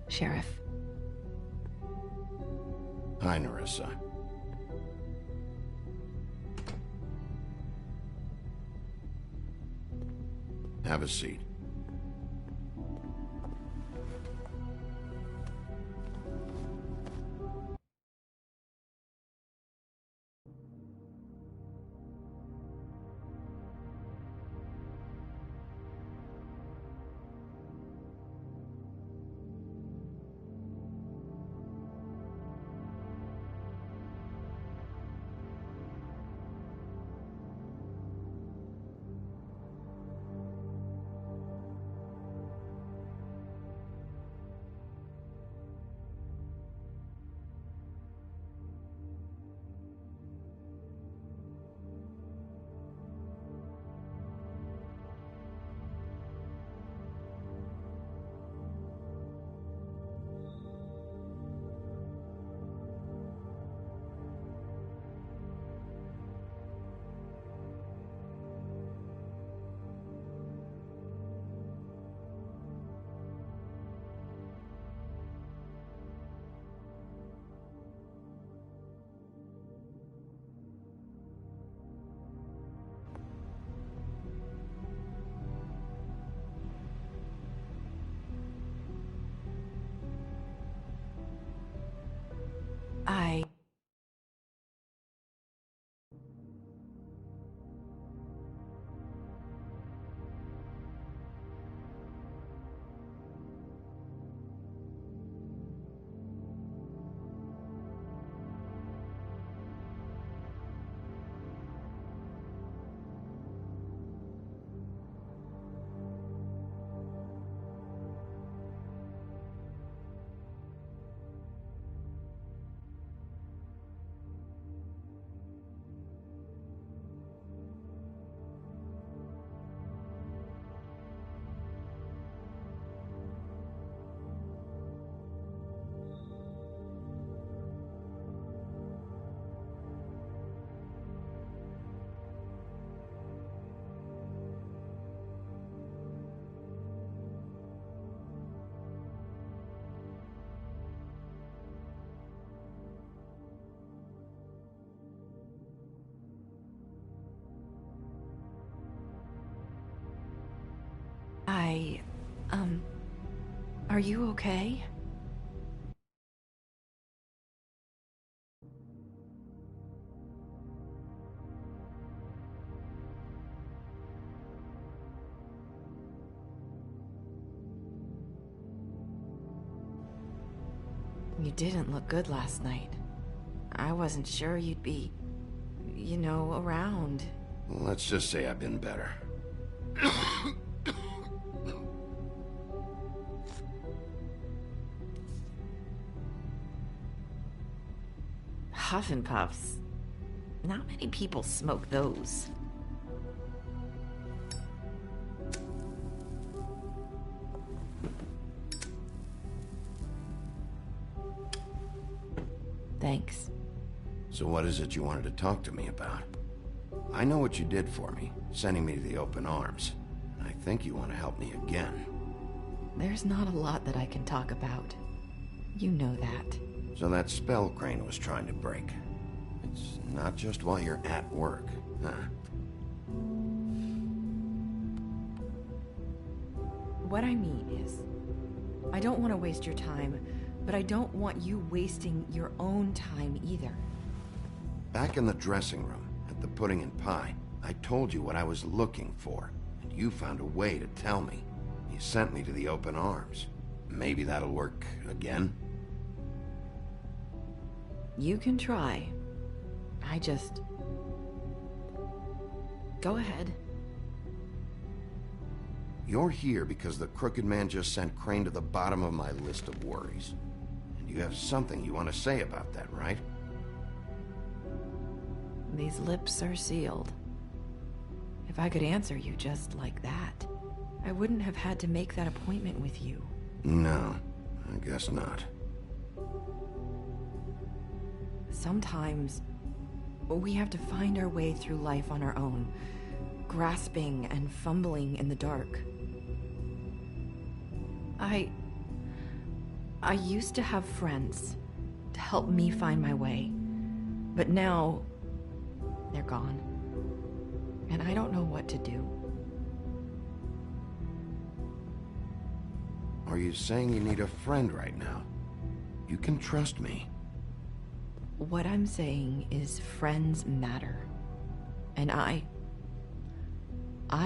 Sheriff. Hi, Nerissa. Have a seat. Are you okay? You didn't look good last night. I wasn't sure you'd be, you know, around. Let's just say I've been better. Huff and Puffs. Not many people smoke those. Thanks. So what is it you wanted to talk to me about? I know what you did for me, sending me to the open arms. And I think you want to help me again. There's not a lot that I can talk about. You know that. So that spell Crane was trying to break. It's not just while you're at work, huh? What I mean is, I don't want to waste your time, but I don't want you wasting your own time either. Back in the dressing room, at the Pudding and Pie, I told you what I was looking for, and you found a way to tell me. You sent me to the open arms. Maybe that'll work again? You can try. I just... Go ahead. You're here because the Crooked Man just sent Crane to the bottom of my list of worries. And you have something you want to say about that, right? These lips are sealed. If I could answer you just like that, I wouldn't have had to make that appointment with you. No, I guess not. Sometimes, we have to find our way through life on our own, grasping and fumbling in the dark. I used to have friends to help me find my way, but now they're gone, and I don't know what to do. Are you saying you need a friend right now? You can trust me. What I'm saying is friends matter. And I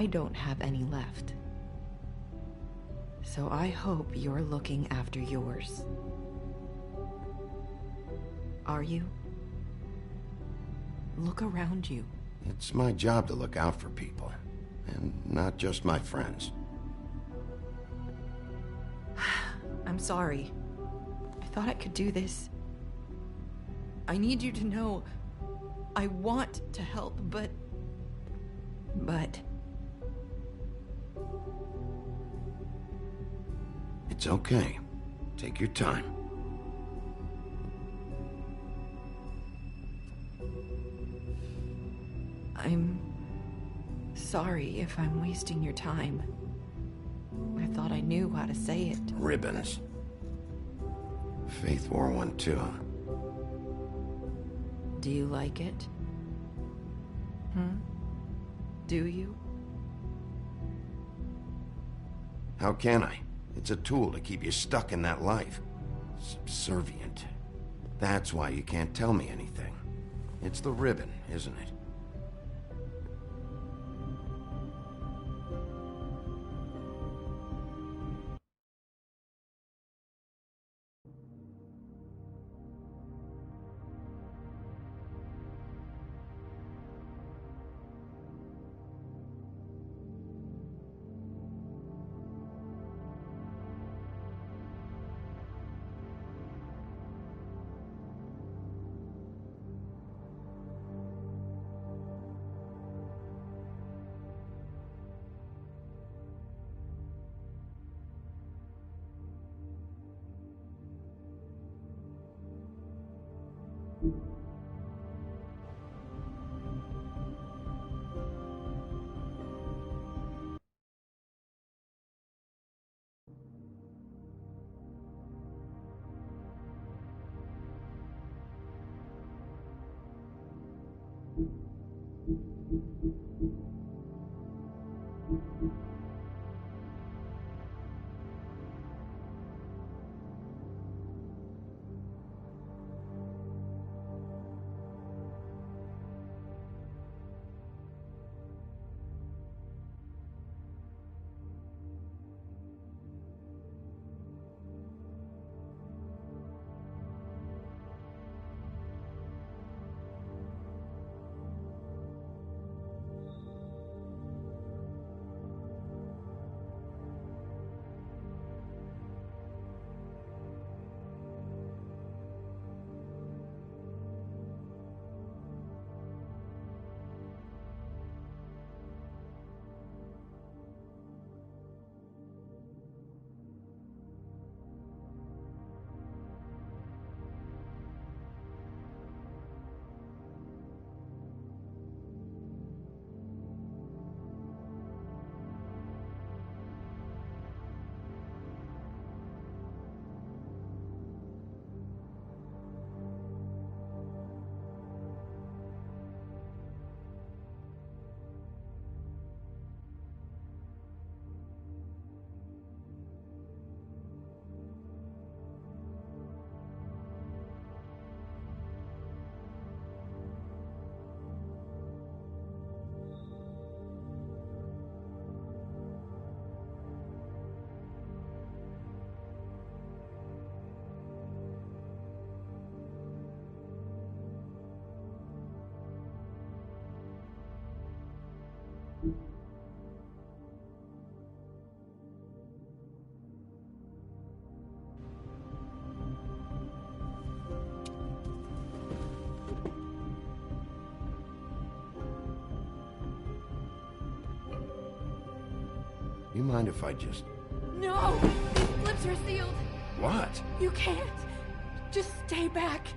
don't have any left. So I hope you're looking after yours. Are you? Look around you. It's my job to look out for people, and not just my friends. I'm sorry. I thought I could do this. I need you to know I want to help, but... It's okay. Take your time. I'm sorry if I'm wasting your time. I thought I knew how to say it. Ribbons. Faith wore one too. Do you like it? Do you? How can I? It's a tool to keep you stuck in that life. Subservient. That's why you can't tell me anything. It's the ribbon, isn't it? You mind if I just... No! These lips are sealed! What? You can't! Just stay back!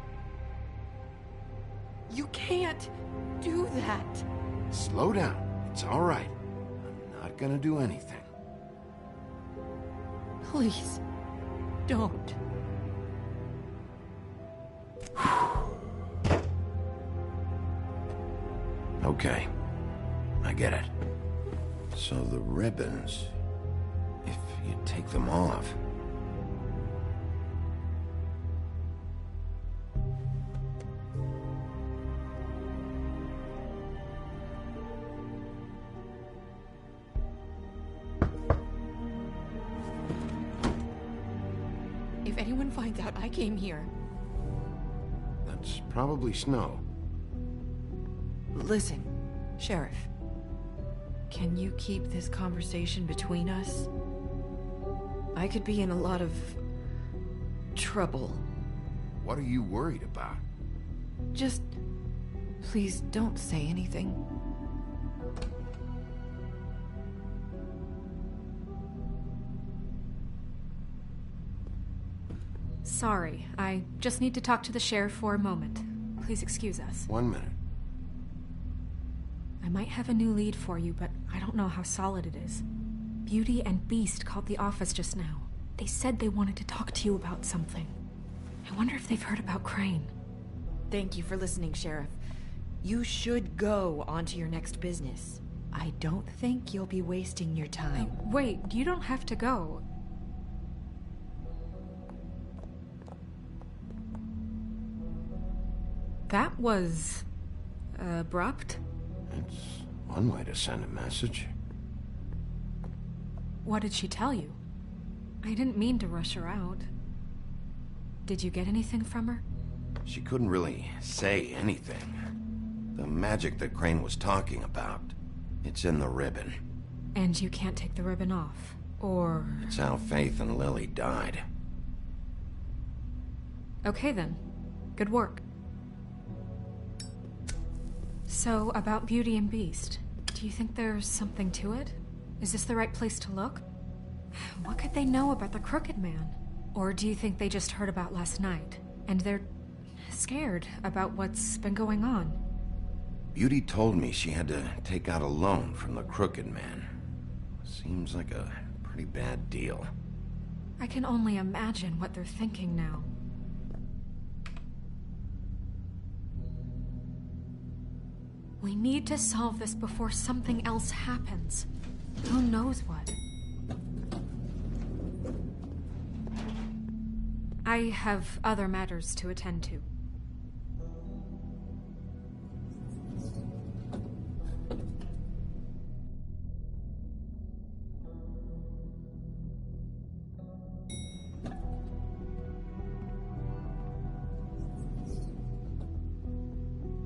You can't do that! Slow down. It's all right. I'm not gonna do anything. Please, don't. Okay. I get it. So the ribbons... If you take them off, If anyone finds out I came here... That's probably Snow. Listen, Sheriff. Can you keep this conversation between us? I could be in a lot of... trouble. What are you worried about? Just... please don't say anything. Sorry, I just need to talk to the sheriff for a moment. Please excuse us. 1 minute. I might have a new lead for you, but I don't know how solid it is. Beauty and Beast called the office just now. They said they wanted to talk to you about something. I wonder if they've heard about Crane. Thank you for listening, Sheriff. You should go on to your next business. I don't think you'll be wasting your time. Wait, you don't have to go. That was... abrupt? It's one way to send a message. What did she tell you? I didn't mean to rush her out. Did you get anything from her? She couldn't really say anything. The magic that Crane was talking about, it's in the ribbon. And you can't take the ribbon off, or... It's how Faith and Lily died. Okay then. Good work. So, about Beauty and Beast, do you think there's something to it? Is this the right place to look? What could they know about the Crooked Man? Or do you think they just heard about last night, and they're scared about what's been going on? Beauty told me she had to take out a loan from the Crooked Man. Seems like a pretty bad deal. I can only imagine what they're thinking now. We need to solve this before something else happens. Who knows what? I have other matters to attend to.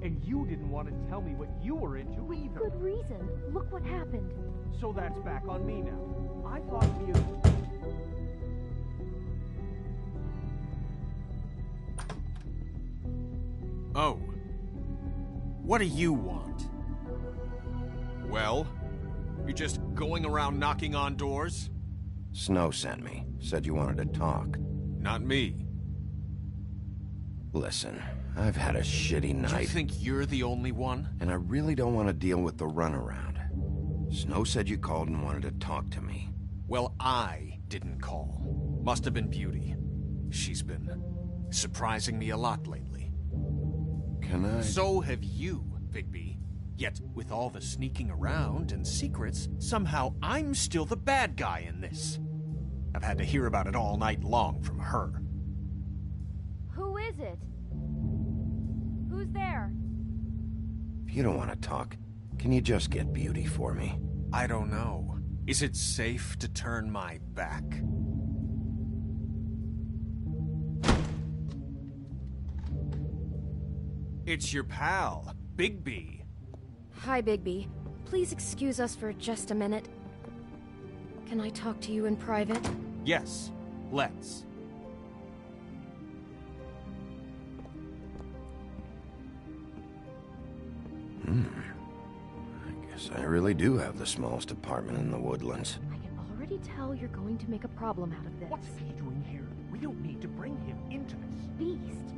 And you didn't want to tell me what you were into either. Good reason. Look what happened. So that's back on me now. I thought you... Oh. What do you want? Well, you're just going around knocking on doors? Snow sent me. Said you wanted to talk. Not me. Listen, I've had a shitty night. Do you think you're the only one? And I really don't want to deal with the runaround. Snow said you called and wanted to talk to me. Well, I didn't call. Must have been Beauty. She's been surprising me a lot lately. Can I? So have you, Bigby. Yet, with all the sneaking around and secrets, somehow I'm still the bad guy in this. I've had to hear about it all night long from her. Who is it? Who's there? If you don't want to talk, can you just get Beauty for me? I don't know. Is it safe to turn my back? It's your pal, Bigby. Hi, Bigby. Please excuse us for just a minute. Can I talk to you in private? Yes, let's. I guess I really do have the smallest apartment in the Woodlands. I can already tell you're going to make a problem out of this. What's he doing here? We don't need to bring him into this. Beast.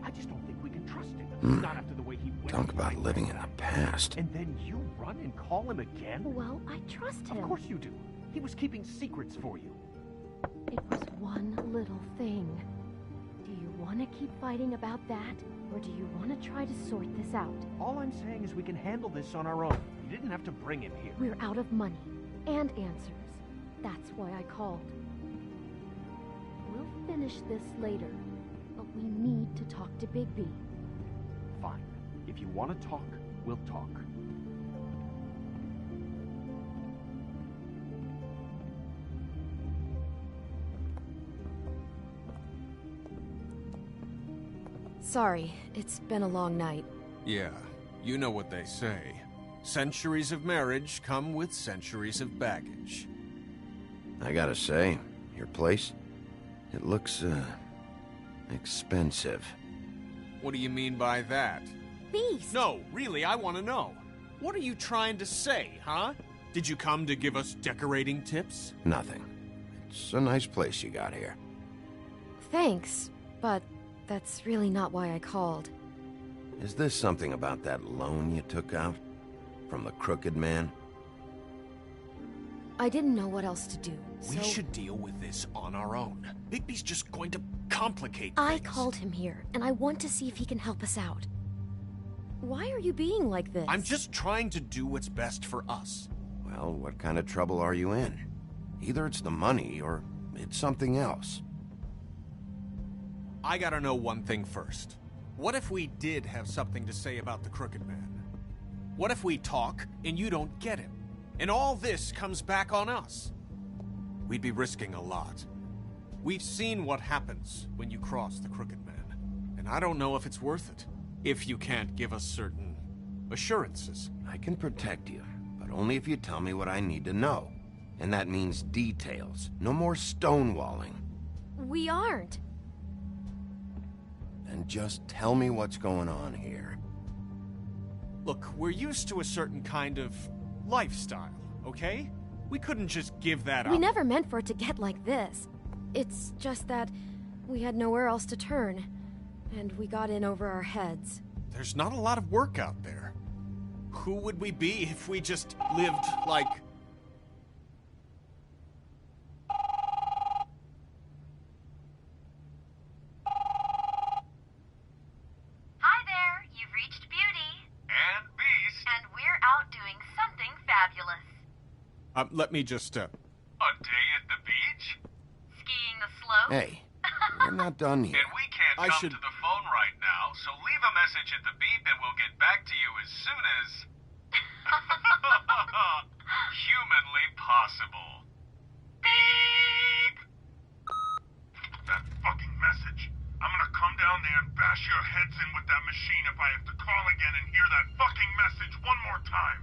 I just don't think we can trust him. Not after the way he went. Talk about living in the past. And then you run and call him again? Well, I trust him. Of course you do. He was keeping secrets for you. It was one little thing. Do you want to keep fighting about that? Or do you want to try to sort this out? All I'm saying is we can handle this on our own. You didn't have to bring him here. We're out of money. And answers. That's why I called. We'll finish this later. But we need to talk to Bigby. Fine. If you want to talk, we'll talk. Sorry, it's been a long night. Yeah, you know what they say. Centuries of marriage come with centuries of baggage. I gotta say, your place, it looks, expensive. What do you mean by that? Beast! No, really, I want to know. What are you trying to say, huh? Did you come to give us decorating tips? Nothing. It's a nice place you got here. Thanks, but that's really not why I called. Is this something about that loan you took out? From the Crooked Man? I didn't know what else to do, so... We should deal with this on our own. Bigby's just going to complicate things. I called him here, and I want to see if he can help us out. Why are you being like this? I'm just trying to do what's best for us. Well, what kind of trouble are you in? Either it's the money, or it's something else. I gotta know one thing first. What if we did have something to say about the Crooked Man? What if we talk, and you don't get him? And all this comes back on us? We'd be risking a lot. We've seen what happens when you cross the Crooked Man, and I don't know if it's worth it, if you can't give us certain assurances. I can protect you, but only if you tell me what I need to know. And that means details. No more stonewalling. We aren't. And just tell me what's going on here. Look, we're used to a certain kind of lifestyle, okay? We couldn't just give that up. We never meant for it to get like this. It's just that we had nowhere else to turn, and we got in over our heads. There's not a lot of work out there. Who would we be if we just lived like... Hi there, you've reached Beauty. And Beast. And we're out doing something fabulous. Let me just, A day at the beach? Skiing the slope? Hey, we're not done yet. And we can't come to the phone right now, so leave a message at the beep and we'll get back to you as soon as... humanly possible. Beep! That fucking message. I'm gonna come down there and bash your heads in with that machine if I have to call again and hear that fucking message one more time.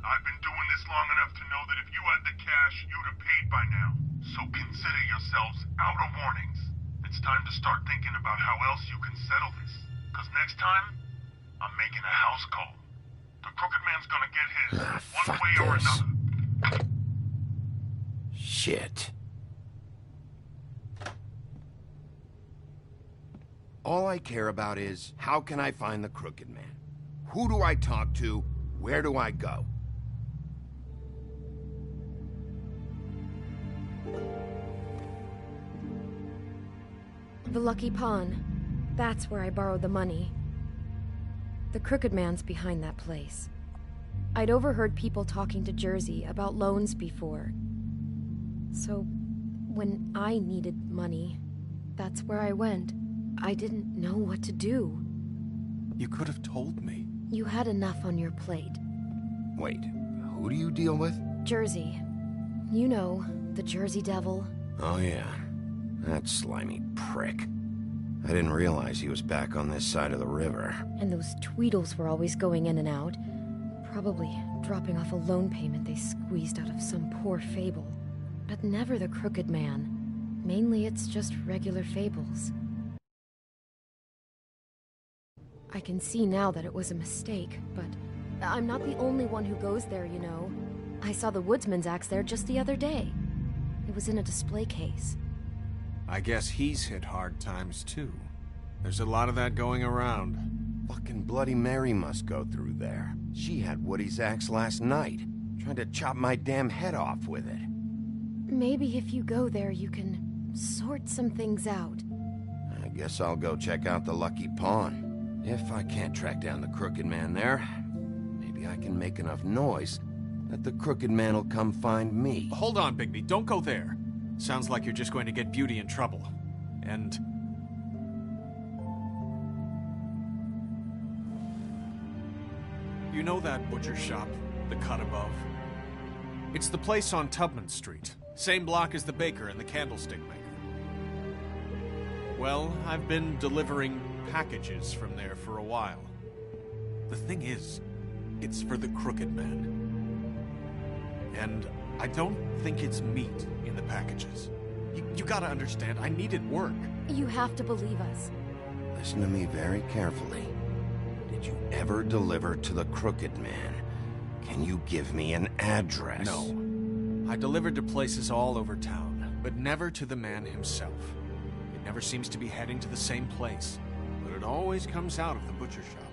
I've been doing this long enough to know that if you had the cash, you'd have paid by now. So consider yourselves out of warnings. It's time to start thinking about how else you can settle this. Because next time, I'm making a house call. The Crooked Man's gonna get his, one way or another. Shit. All I care about is, how can I find the Crooked Man? Who do I talk to? Where do I go? The Lucky Pawn. That's where I borrowed the money. The Crooked Man's behind that place. I'd overheard people talking to Jersey about loans before. So, when I needed money, that's where I went. I didn't know what to do. You could have told me. You had enough on your plate. Wait, who do you deal with? Jersey. You know, the Jersey Devil. Oh yeah, that slimy prick. I didn't realize he was back on this side of the river. And those Tweedles were always going in and out. Probably dropping off a loan payment they squeezed out of some poor fable. But never the Crooked Man. Mainly it's just regular fables. I can see now that it was a mistake, but I'm not the only one who goes there, you know. I saw the Woodsman's axe there just the other day. It was in a display case. I guess he's hit hard times too. There's a lot of that going around. Fucking Bloody Mary must go through there. She had Woody's axe last night, trying to chop my damn head off with it. Maybe if you go there, you can sort some things out. I guess I'll go check out the Lucky Pawn. If I can't track down the Crooked Man there, maybe I can make enough noise that the Crooked Man will come find me. Hold on, Bigby. Don't go there. Sounds like you're just going to get Beauty in trouble. And... you know that butcher shop, the cut above? It's the place on Tubman Street. Same block as the baker and the candlestick maker. Well, I've been delivering packages from there for a while. The thing is, it's for the Crooked Man. And I don't think it's meat in the packages. You gotta understand, I needed work. You have to believe us. Listen to me very carefully. Did you ever deliver to the Crooked Man? Can you give me an address? No. I delivered to places all over town, but never to the man himself. It never seems to be heading to the same place, but it always comes out of the butcher shop.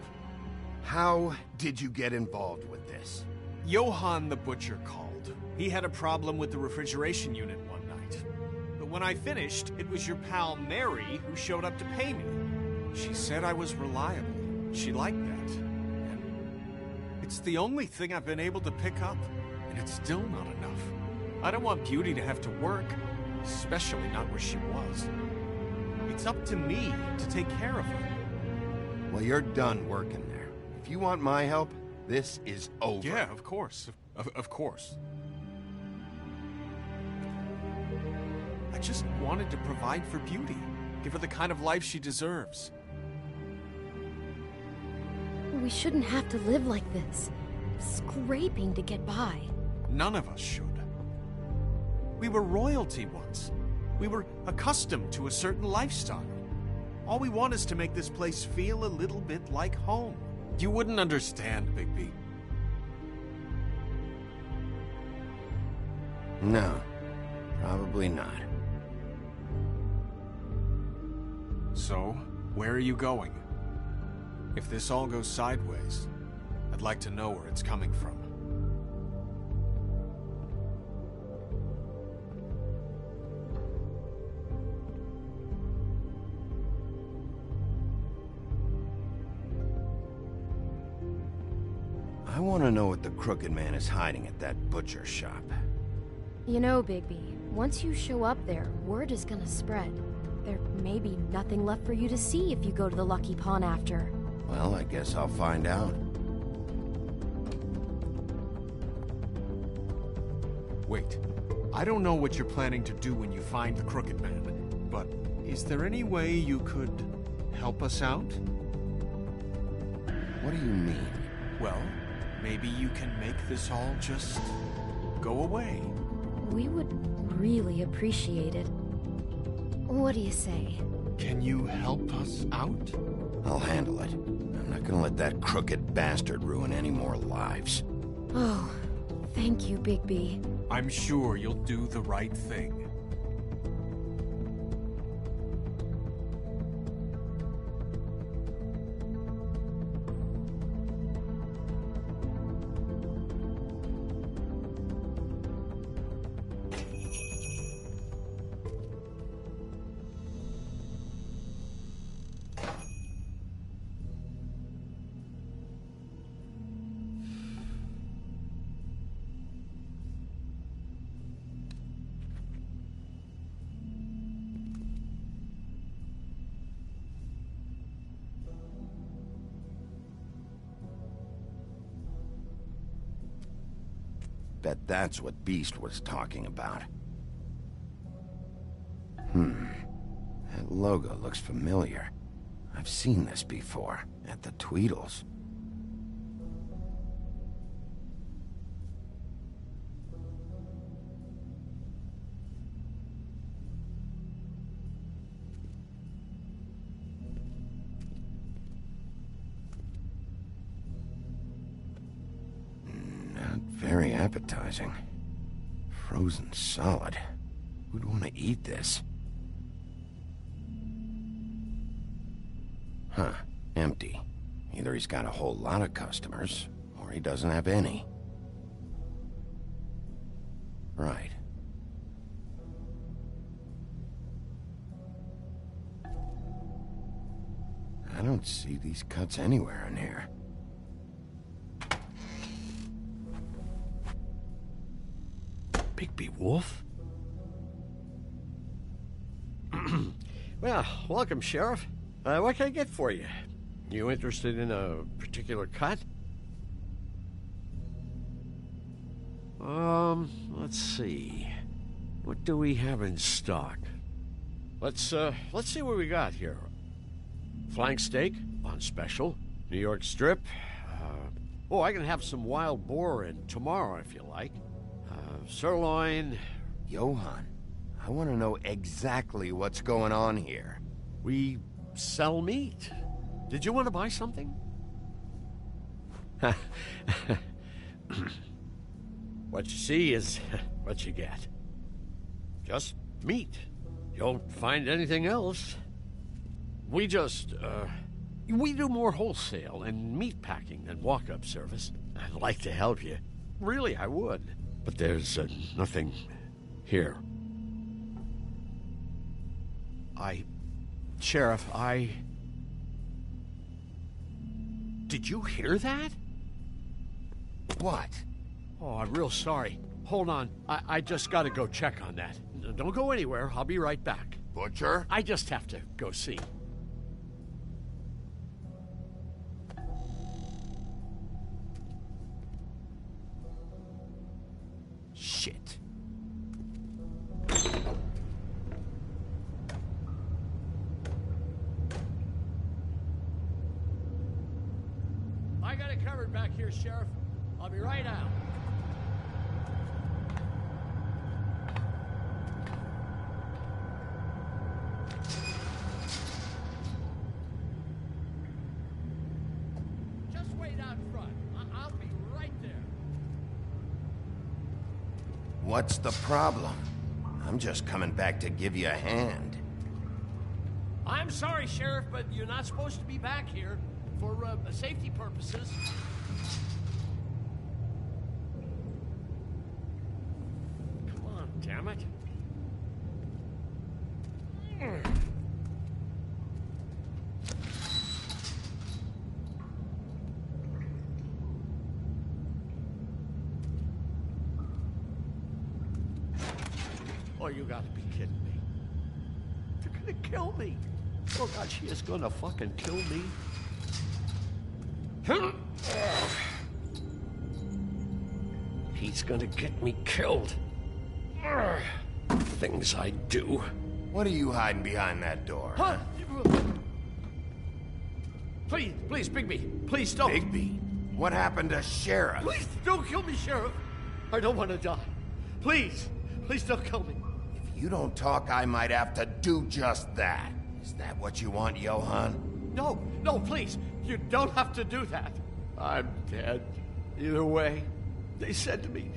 How did you get involved with this? Johann the butcher called. He had a problem with the refrigeration unit one night. But when I finished, it was your pal Mary who showed up to pay me. She said I was reliable. She liked that. And it's the only thing I've been able to pick up, and it's still not enough. I don't want Beauty to have to work, especially not where she was. It's up to me to take care of her. Well, you're done working there. If you want my help, this is over. Yeah, of course. Of course. I just wanted to provide for Beauty. Give her the kind of life she deserves. We shouldn't have to live like this, scraping to get by. None of us should. We were royalty once. We were accustomed to a certain lifestyle. All we want is to make this place feel a little bit like home. You wouldn't understand, Bigby. No, probably not. So, where are you going? If this all goes sideways, I'd like to know where it's coming from. I want to know what the Crooked Man is hiding at that butcher shop. You know, Bigby, once you show up there, word is gonna spread. There may be nothing left for you to see if you go to the Lucky Pawn after. Well, I guess I'll find out. Wait, I don't know what you're planning to do when you find the Crooked Man, but is there any way you could help us out? What do you mean? Well, maybe you can make this all just go away. We would really appreciate it. What do you say? Can you help us out? I'll handle it. I'm not gonna let that crooked bastard ruin any more lives. Oh, thank you, Bigby. I'm sure you'll do the right thing. Bet that's what Beast was talking about. That logo looks familiar. I've seen this before, at the Tweedles. Very appetizing. Frozen solid. Who'd want to eat this? Huh. Empty. Either he's got a whole lot of customers, or he doesn't have any. Right. I don't see these cuts anywhere in here. Bigby Wolf? Well, welcome, Sheriff. What can I get for you? You interested in a particular cut? Let's see. What do we have in stock? Let's see what we got here. Flank steak on special. New York strip. I can have some wild boar in tomorrow if you like. Sirloin. Johann, I want to know exactly what's going on here. We sell meat. Did you want to buy something? What you see is what you get. Just meat. You don't find anything else. We just, we do more wholesale and meat packing than walk-up service. I'd like to help you. Really, I would. But there's nothing here. Sheriff, Did you hear that? What? Oh, I'm real sorry. Hold on. I just gotta go check on that. Don't go anywhere. I'll be right back. Butcher? I just have to go see. Shit. I got it covered back here, Sheriff. I'll be right out. Just wait out front. I'll be right there. What's the problem? I'm just coming back to give you a hand. I'm sorry, Sheriff, but you're not supposed to be back here for safety purposes. Come on, damn it. Oh, you gotta be kidding me. They're gonna kill me. Oh, God, she is gonna fucking kill me. He's gonna get me killed. Things I do. What are you hiding behind that door? Huh? Please, Bigby. Please don't. Bigby? What happened to Sheriff? Please don't kill me, Sheriff. I don't want to die. Please don't kill me. If you don't talk, I might have to do just that. Is that what you want, Johann? No, please. You don't have to do that. I'm dead. Either way. They said to me,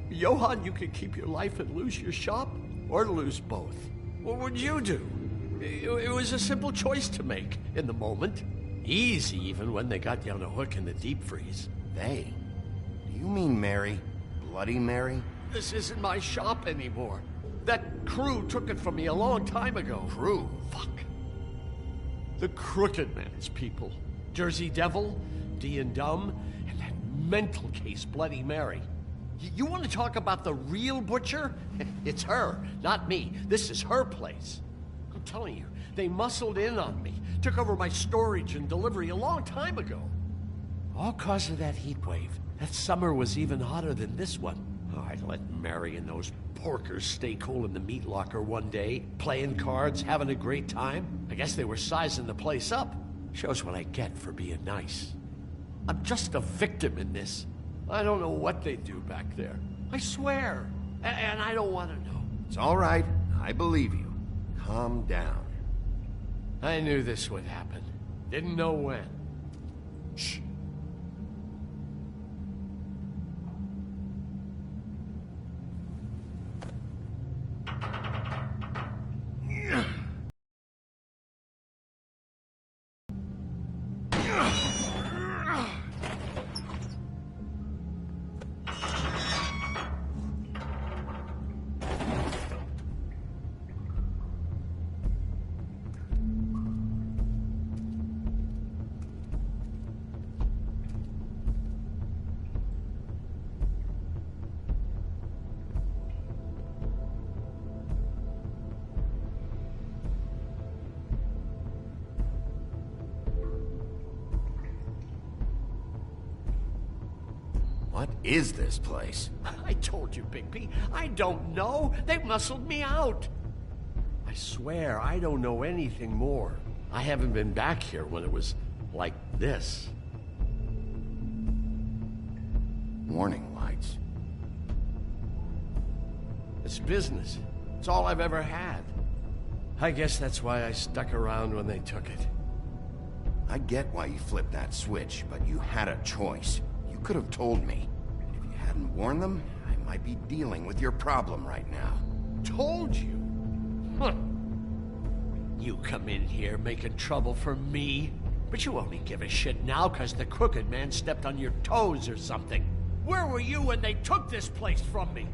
Johann, you can keep your life and lose your shop, or lose both. What would you do? It was a simple choice to make in the moment. Easy, even when they got you on a hook in the deep freeze. They? Do you mean Mary? Bloody Mary? This isn't my shop anymore. That crew took it from me a long time ago. Crew? Fuck. The Crooked Man's people. Jersey Devil, D and Dumb, and that mental case, Bloody Mary. You want to talk about the real butcher? It's her, not me. This is her place. I'm telling you, they muscled in on me, took over my storage and delivery a long time ago. All cause of that heat wave. That summer was even hotter than this one. Oh, I let Mary and those porkers stay cool in the meat locker one day, playing cards, having a great time. I guess they were sizing the place up. Shows what I get for being nice. I'm just a victim in this. I don't know what they do back there. I swear. And I don't want to know. It's all right. I believe you. Calm down. I knew this would happen. Didn't know when. Shh. What is this place? I told you, Bigby. I don't know. They muscled me out. I swear, I don't know anything more. I haven't been back here when it was like this. Warning lights. It's business. It's all I've ever had. I guess that's why I stuck around when they took it. I get why you flipped that switch, but you had a choice. You could have told me. And if you hadn't warned them, I might be dealing with your problem right now. Told you? Huh. You come in here making trouble for me, but you only give a shit now because the Crooked Man stepped on your toes or something. Where were you when they took this place from me?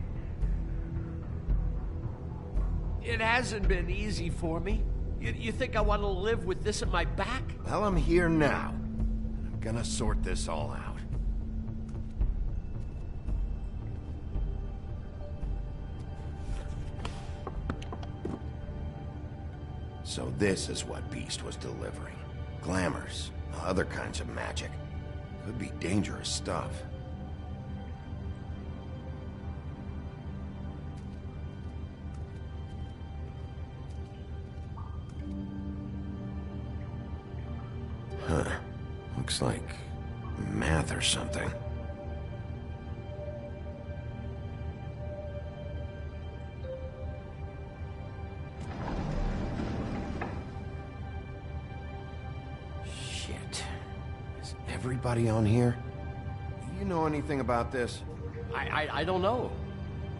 It hasn't been easy for me. You think I want to live with this at my back? Well, I'm here now. I'm gonna sort this all out. So this is what Beast was delivering. Glamours, other kinds of magic. Could be dangerous stuff. Huh. Looks like math or something. Shit. Is everybody on here? Do you know anything about this? I don't know.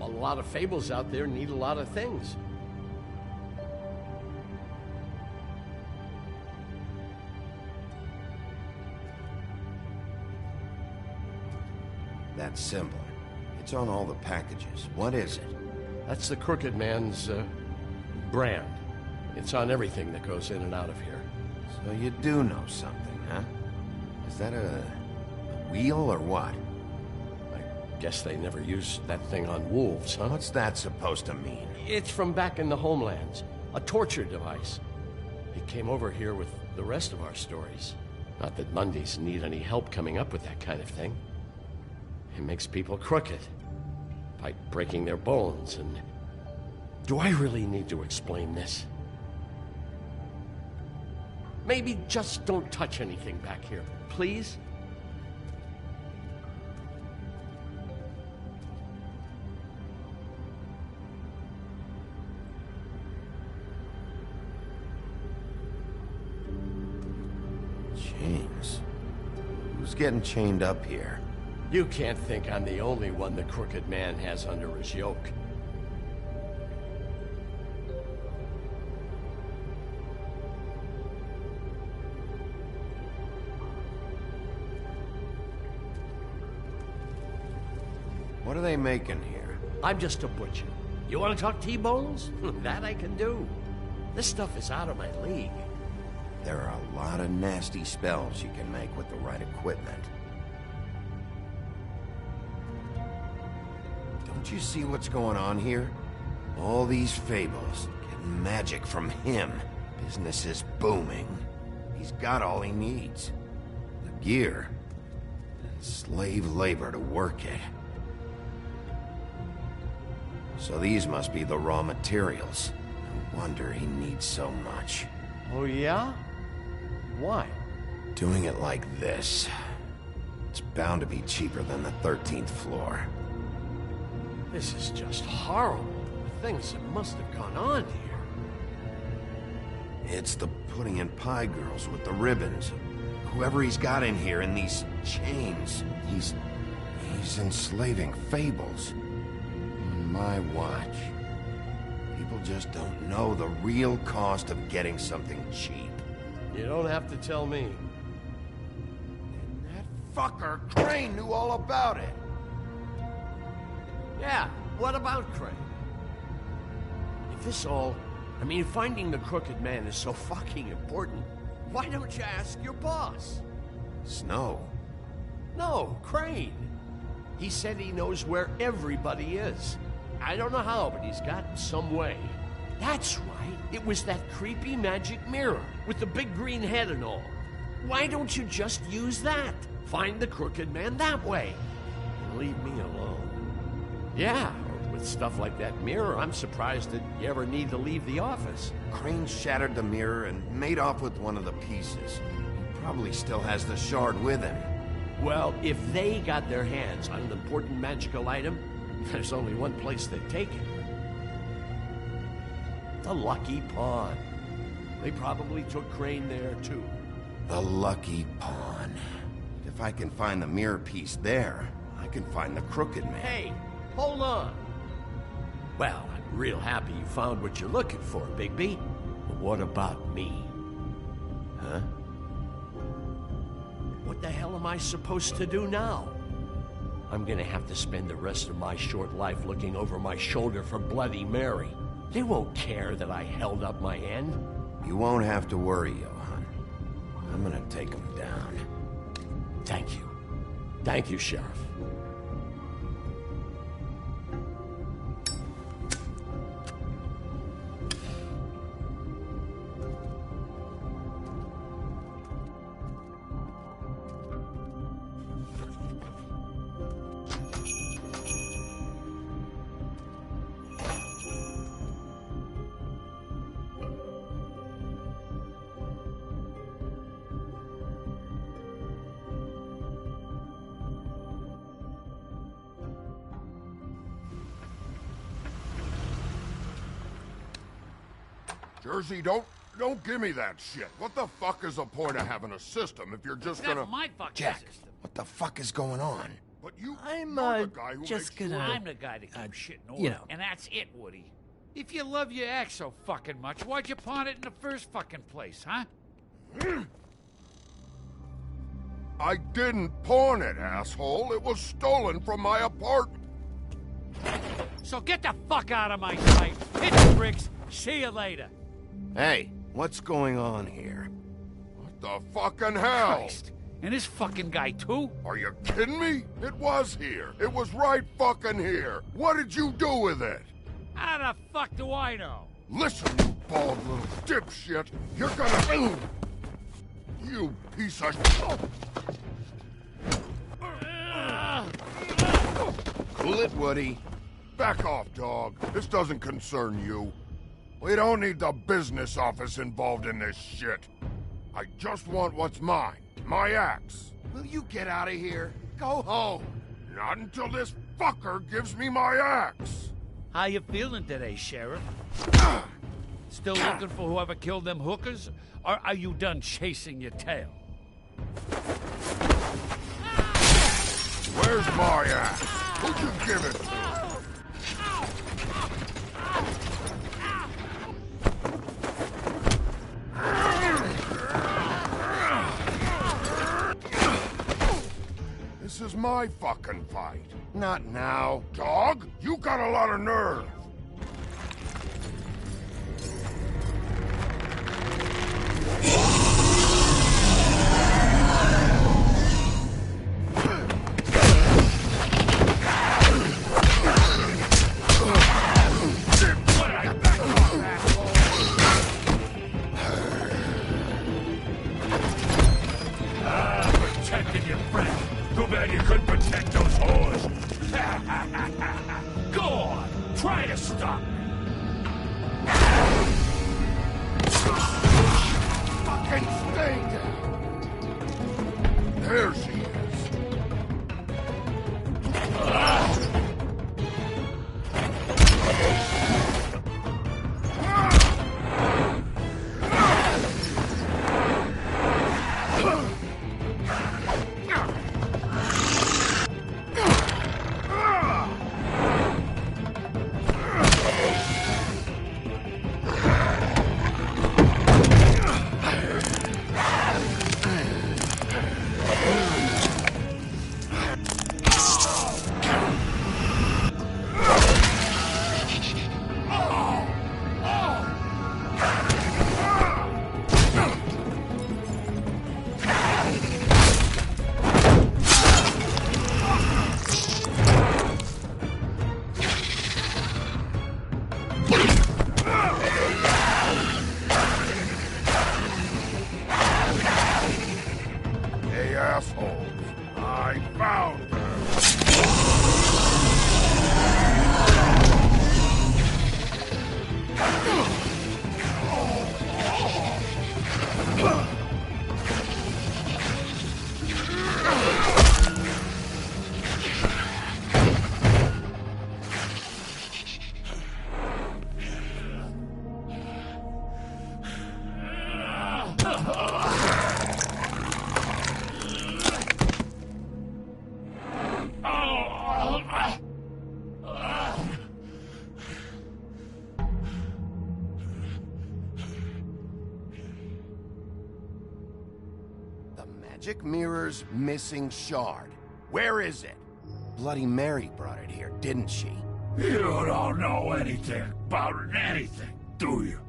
A lot of fables out there need a lot of things. That symbol. It's on all the packages. What is it? That's the Crooked Man's, brand. It's on everything that goes in and out of here. So you do know something, huh? Is that a wheel or what? I guess they never used that thing on wolves, huh? What's that supposed to mean? It's from back in the homelands. A torture device. It came over here with the rest of our stories. Not that Mundies need any help coming up with that kind of thing. It makes people crooked by breaking their bones, and... Do I really need to explain this? Maybe just don't touch anything back here, please? Chains. Who's getting chained up here? You can't think I'm the only one the Crooked Man has under his yoke. What are they making here? I'm just a butcher. You want to talk T-bones? That I can do. This stuff is out of my league. There are a lot of nasty spells you can make with the right equipment. Don't you see what's going on here? All these fables, getting magic from him. Business is booming. He's got all he needs. The gear, and slave labor to work it. So these must be the raw materials. No wonder he needs so much. Oh yeah? Why? Doing it like this. It's bound to be cheaper than the 13th floor. This is just horrible. The things that must have gone on here. It's the pudding and pie girls with the ribbons. Whoever he's got in here in these chains. He's enslaving fables. On my watch. People just don't know the real cost of getting something cheap. You don't have to tell me. And that fucker Crane knew all about it. Yeah, what about Crane? If this all... I mean, finding the Crooked Man is so fucking important, why don't you ask your boss? Snow? No, Crane. He said he knows where everybody is. I don't know how, but he's got some way. That's right. It was that creepy magic mirror with the big green head and all. Why don't you just use that? Find the Crooked Man that way. And leave me alone. Yeah, or With stuff like that mirror, I'm surprised that you ever need to leave the office. Crane shattered the mirror and made off with one of the pieces. He probably still has the shard with him. Well, if they got their hands on an important magical item, there's only one place they'd take it. The Lucky Pawn. They probably took Crane there, too. The Lucky Pawn. If I can find the mirror piece there, I can find the Crooked Man. Hey, hold on. Well, I'm real happy you found what you're looking for, Bigby. But what about me? Huh? What the hell am I supposed to do now? I'm gonna have to spend the rest of my short life looking over my shoulder for Bloody Mary. They won't care that I held up my end. You won't have to worry, Johan. I'm gonna take him down. Thank you. Thank you, Sheriff. Jersey, don't give me that shit. What the fuck is the point of having a system if you're just That's gonna... my fucking Jack, system. what the fuck is going on? But you... I'm, you're the guy who just makes gonna... I'm the guy that keeps shit in order, you know. and that's it, Woody. If you love your ex so fucking much, why'd you pawn it in the first fucking place, huh? I didn't pawn it, asshole. It was stolen from my apartment. So get the fuck out of my sight. Hit the bricks. See you later. Hey, what's going on here? What the fucking hell? Christ. And this fucking guy, too? Are you kidding me? It was here. It was right fucking here. What did you do with it? How the fuck do I know? Listen, you bald little dipshit. You're gonna... You piece of... Cool it, Woody. Back off, dog. This doesn't concern you. We don't need the business office involved in this shit. I just want what's mine. My axe. Will you get out of here? Go home. Not until this fucker gives me my axe. How you feeling today, Sheriff? Still looking for whoever killed them hookers? Or are you done chasing your tail? Where's my axe? Who'd you give it to? This is my fucking fight. Not now. Dog, you got a lot of nerve. Protected your friend. Too bad you couldn't protect those whores. Go on, try to stop me. Fucking stay down. There she is. I found her! The magic mirror's missing shard. Where is it? Bloody Mary brought it here, didn't she? You don't know anything about anything, do you?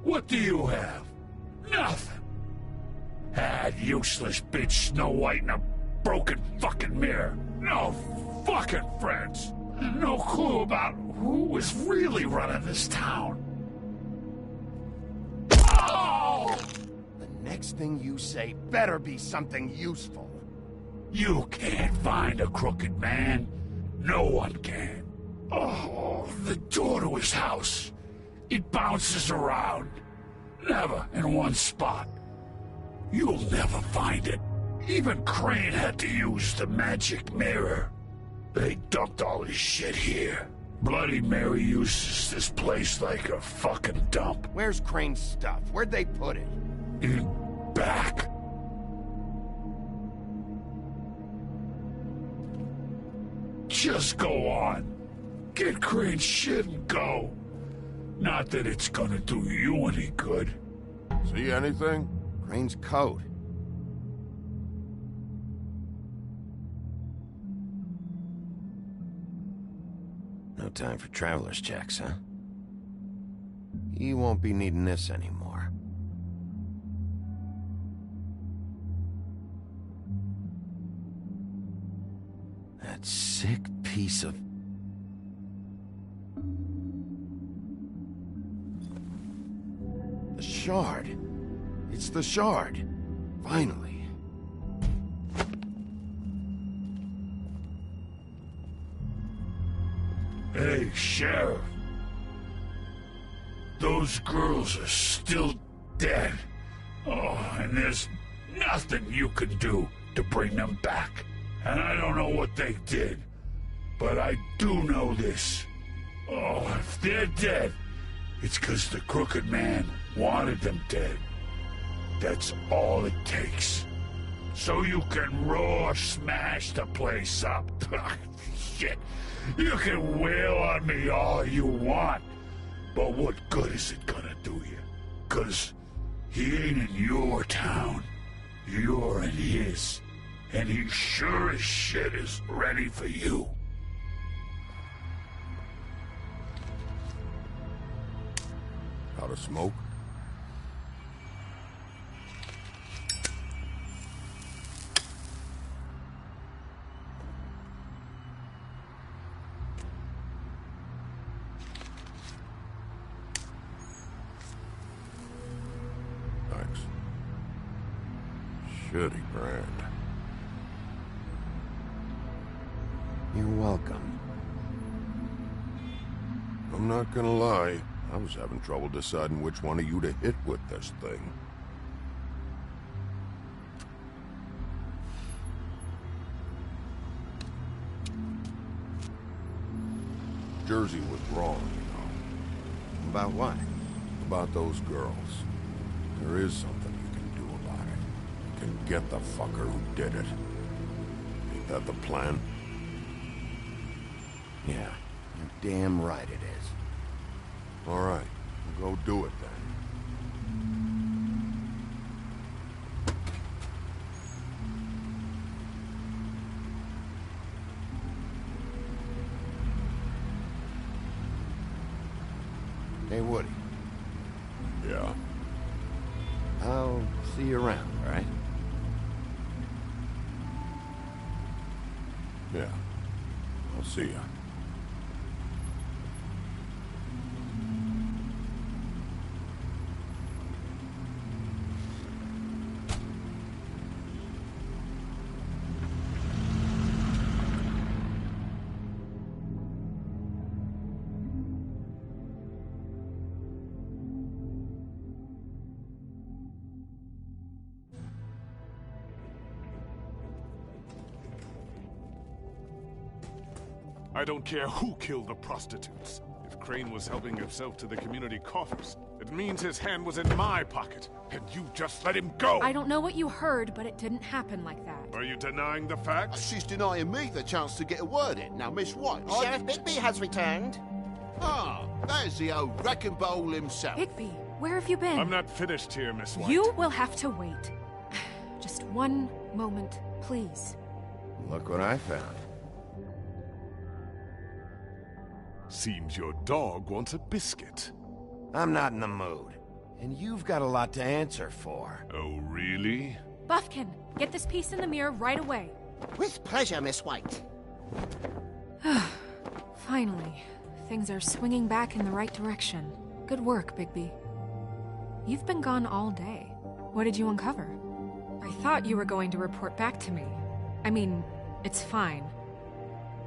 What do you have? Nothing. That useless bitch Snow White in a broken fucking mirror. No fucking friends. No clue about who was really running this town. Oh! The next thing you say better be something useful. You can't find a crooked man. No one can. Oh, the door to his house. It bounces around. Never in one spot. You'll never find it. Even Crane had to use the magic mirror. They dumped all his shit here. Bloody Mary uses this place like a fucking dump. Where's Crane's stuff? Where'd they put it? In back. Just go on. Get Crane's shit and go. Not that it's gonna do you any good. See anything? Crane's coat. No time for traveler's checks, huh? He won't be needing this anymore. That sick piece of... The shard. It's the shard. Finally. Hey, Sheriff. Those girls are still dead. Oh, and there's nothing you can do to bring them back. And I don't know what they did, but I do know this. Oh, if they're dead, it's 'cause the Crooked Man wanted them dead. That's all it takes. So you can raw smash the place up. Shit. You can wail on me all you want, but what good is it gonna do you? 'Cause he ain't in your town. You're in his. And he sure as shit is ready for you. Out of smoke? Thanks. Shitty brand. You're welcome. I'm not gonna lie. I was having trouble deciding which one of you to hit with this thing. Jersey was wrong, you know. About what? About those girls. There is something you can do about it. You can get the fucker who did it. Ain't that the plan? Yeah, you're damn right it is. All right, we'll go do it then. Hey, Woody. Yeah? I'll see you around, all right? Yeah. I'll see ya. I don't care who killed the prostitutes. If Crane was helping himself to the community coffers, it means his hand was in my pocket, and you just let him go! I don't know what you heard, but it didn't happen like that. Are you denying the facts? She's denying me the chance to get a word in. Now, Miss White... Sheriff Bigby has returned. Ah, there's the old wrecking bowl himself. Bigby, where have you been? I'm not finished here, Miss White. You will have to wait. Just one moment, please. Look what I found. Seems your dog wants a biscuit. I'm not in the mood. And you've got a lot to answer for. Oh, really? Buffkin, get this piece in the mirror right away. With pleasure, Miss White. Finally, things are swinging back in the right direction. Good work, Bigby. You've been gone all day. What did you uncover? I thought you were going to report back to me. I mean, it's fine.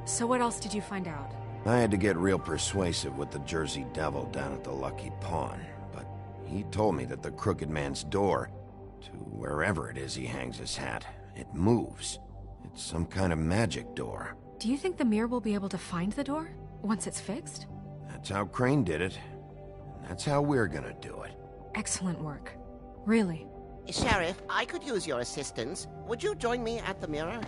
So what else did you find out? I had to get real persuasive with the Jersey Devil down at the Lucky Pawn, but he told me that the Crooked Man's door, to wherever it is he hangs his hat, it moves. It's some kind of magic door. Do you think the mirror will be able to find the door once it's fixed? That's how Crane did it. And that's how we're gonna do it. Excellent work. Really. Sheriff, I could use your assistance. Would you join me at the mirror?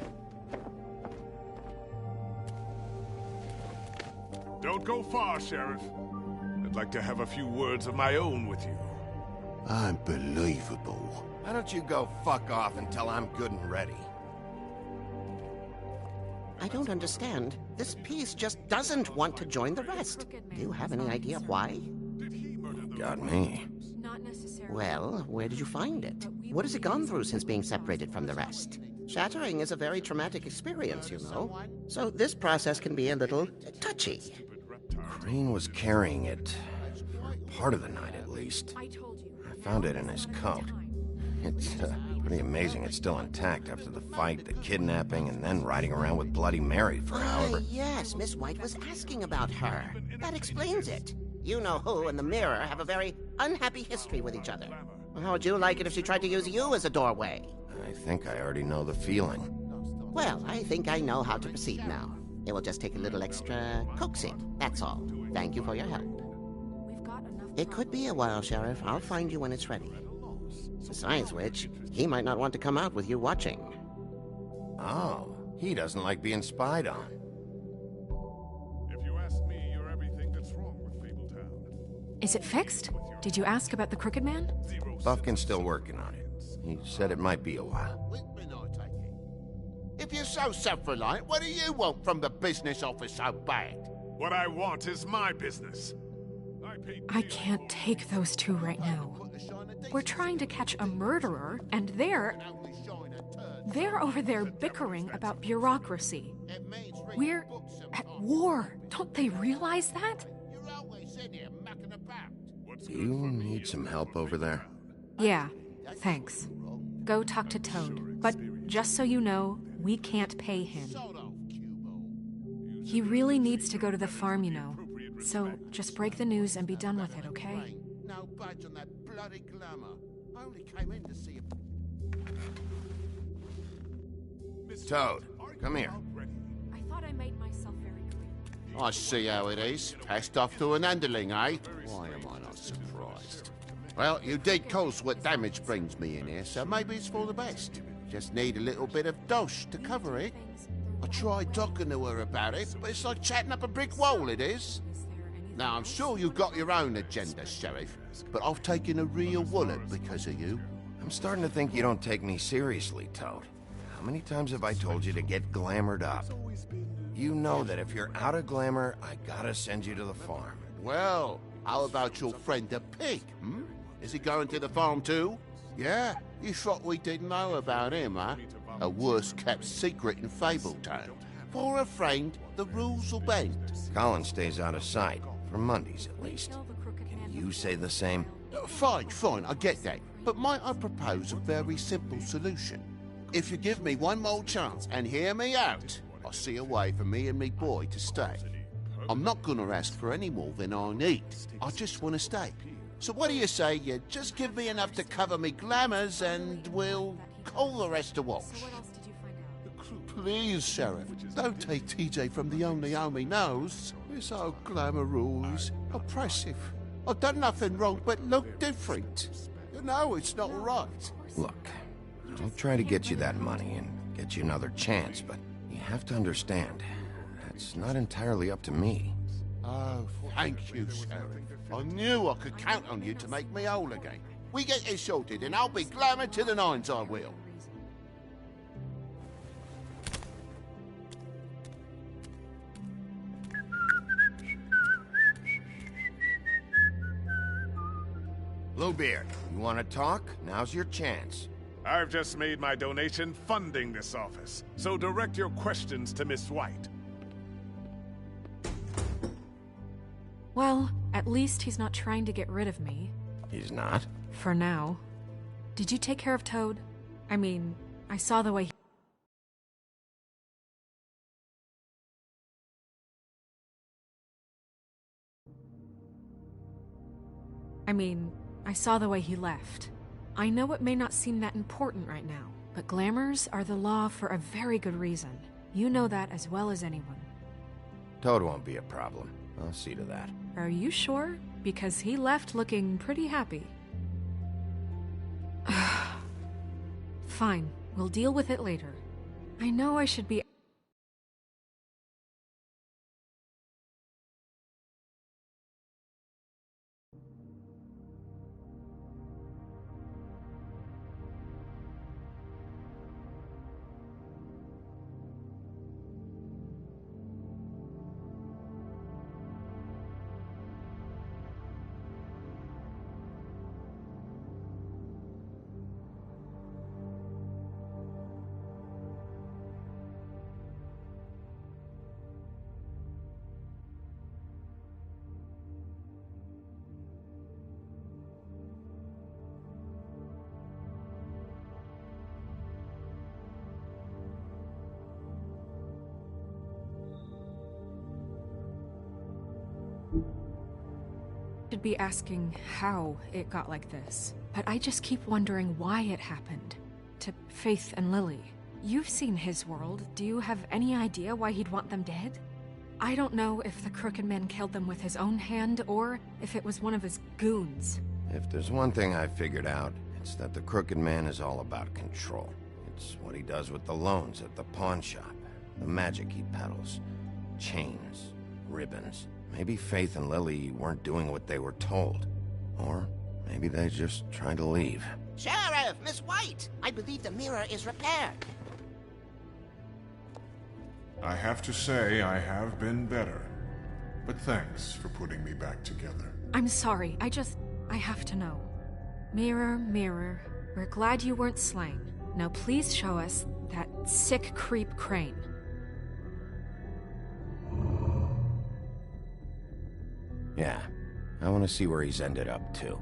Don't go far, Sheriff. I'd like to have a few words of my own with you. Unbelievable. Why don't you go fuck off until I'm good and ready? I don't understand. This piece just doesn't want to join the rest. Do you have any idea why? Got me. Well, where did you find it? What has it gone through since being separated from the rest? Shattering is a very traumatic experience, you know. So this process can be a little touchy. Crane was carrying it for part of the night, at least. I found it in his coat. It's pretty amazing it's still intact after the fight, the kidnapping, and then riding around with Bloody Mary for however... Yes, Miss White was asking about her. That explains it. You know who and the mirror have a very unhappy history with each other. How would you like it if she tried to use you as a doorway? I think I already know the feeling. Well, I think I know how to proceed now. It will just take a little extra coaxing, that's all. Thank you for your help. It could be a while, Sheriff. I'll find you when it's ready. Besides which, he might not want to come out with you watching. Oh, he doesn't like being spied on. If you ask me, you're everything that's wrong with Fabletown. Is it fixed? Did you ask about the Crooked Man? Buffkin's still working on it. He said it might be a while. If you're so self-reliant, what do you want from the business office so bad? What I want is my business. I can't take those two right now. We're trying to catch a murderer, and they're over there bickering about bureaucracy. We're at war. Don't they realize that? Do you need some help over there? Yeah, thanks. Go talk to Toad. But just so you know, we can't pay him. He really needs to go to the farm, you know. So just break the news and be done with it, okay? No budge on that bloody glamour. I only came in to see him. Toad, come here. I thought I made myself very clear. I see how it is. Passed off to an underling, eh? Why am I not surprised? Well, you did cause what damage brings me in here, so maybe it's for the best. Just need a little bit of dosh to cover it. I tried talking to her about it, but it's like chatting up a brick wall, it is. Now, I'm sure you've got your own agenda, Sheriff, but I've taken a real wallet because of you. I'm starting to think you don't take me seriously, Toad. How many times have I told you to get glamored up? You know that if you're out of glamour, I gotta send you to the farm. Well, how about your friend the pig, hmm? Is he going to the farm too? Yeah? You thought we didn't know about him, huh? A worst-kept secret in Fabletown. For a friend, the rules will bend. Colin stays out of sight, for Mondays at least. Can you say the same? Fine, I get that. But might I propose a very simple solution? If you give me one more chance and hear me out, I'll see a way for me and me boy to stay. I'm not gonna ask for any more than I need. I just want to stay. So what do you say you just give me enough to cover me glamours and we'll call the rest a wash? Please, Sheriff, don't take TJ from the only home he knows. This old glamour rules oppressive. I've done nothing wrong but look different. You know it's not right. Look, I'll try to get you that money and get you another chance, but you have to understand, that's not entirely up to me. Oh, thank you, Sheriff. I knew I could count on you to make me whole again. We get it sorted and I'll be glamour to the nines, I will. Bluebeard, you want to talk? Now's your chance. I've just made my donation funding this office, so direct your questions to Miss White. Well, at least he's not trying to get rid of me. He's not? For now. Did you take care of Toad? I mean, I saw the way he... I saw the way he left. I know it may not seem that important right now, but glamours are the law for a very good reason. You know that as well as anyone. Toad won't be a problem. I'll see to that. Are you sure? Because he left looking pretty happy. Fine, we'll deal with it later. I know I should be... Should be asking how it got like this, but I just keep wondering why it happened. To Faith and Lily. You've seen his world. Do you have any idea why he'd want them dead? I don't know if the Crooked Man killed them with his own hand, or if it was one of his goons. If there's one thing I figured out, it's that the Crooked Man is all about control. It's what he does with the loans at the pawn shop, the magic he peddles, chains, ribbons. Maybe Faith and Lily weren't doing what they were told. Or maybe they just tried to leave. Sheriff, Miss White! I believe the mirror is repaired. I have to say I have been better. But thanks for putting me back together. I'm sorry, I have to know. Mirror, mirror, we're glad you weren't slain. Now please show us that sick creep Crane. Yeah, I want to see where he's ended up, too.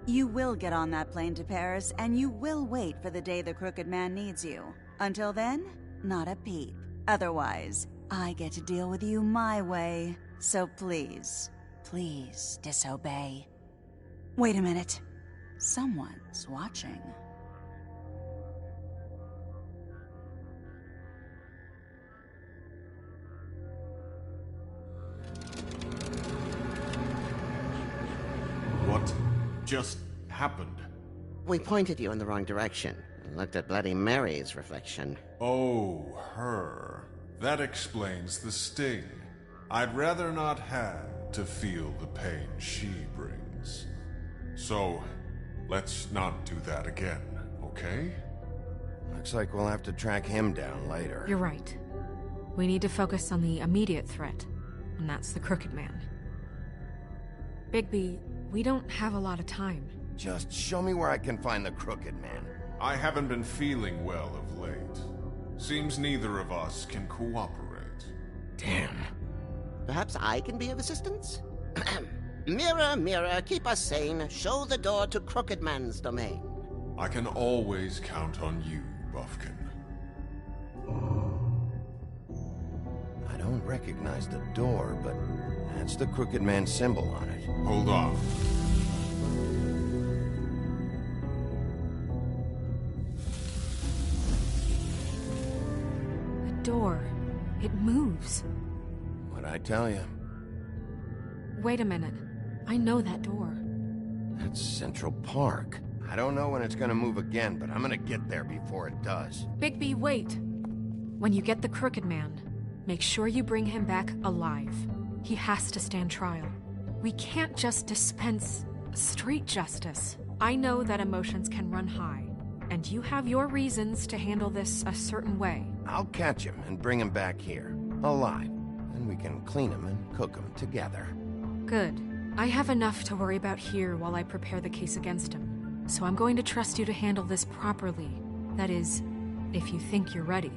You will get on that plane to Paris, and you will wait for the day the Crooked Man needs you. Until then, not a peep. Otherwise, I get to deal with you my way. So please, please disobey. Wait a minute. Someone's watching. What just happened? We pointed you in the wrong direction and looked at Bloody Mary's reflection. Oh, her. That explains the sting. I'd rather not have to feel the pain she brings. So, let's not do that again, okay? Looks like we'll have to track him down later. You're right. We need to focus on the immediate threat, and that's the Crooked Man. Bigby, we don't have a lot of time. Just show me where I can find the Crooked Man. I haven't been feeling well of late. Seems neither of us can cooperate. Damn. Perhaps I can be of assistance? Mirror, mirror, keep us sane. Show the door to Crooked Man's domain. I can always count on you, Buffkin. I don't recognize the door, but that's the Crooked Man symbol on it. Hold on. The door. It moves. What'd I tell you? Wait a minute. I know that door. That's Central Park. I don't know when it's gonna move again, but I'm gonna get there before it does. Bigby, wait! When you get the Crooked Man, make sure you bring him back alive. He has to stand trial. We can't just dispense street justice. I know that emotions can run high, and you have your reasons to handle this a certain way. I'll catch him and bring him back here, alive, and then we can clean them and cook them together. Good. I have enough to worry about here while I prepare the case against him. So I'm going to trust you to handle this properly. That is, if you think you're ready.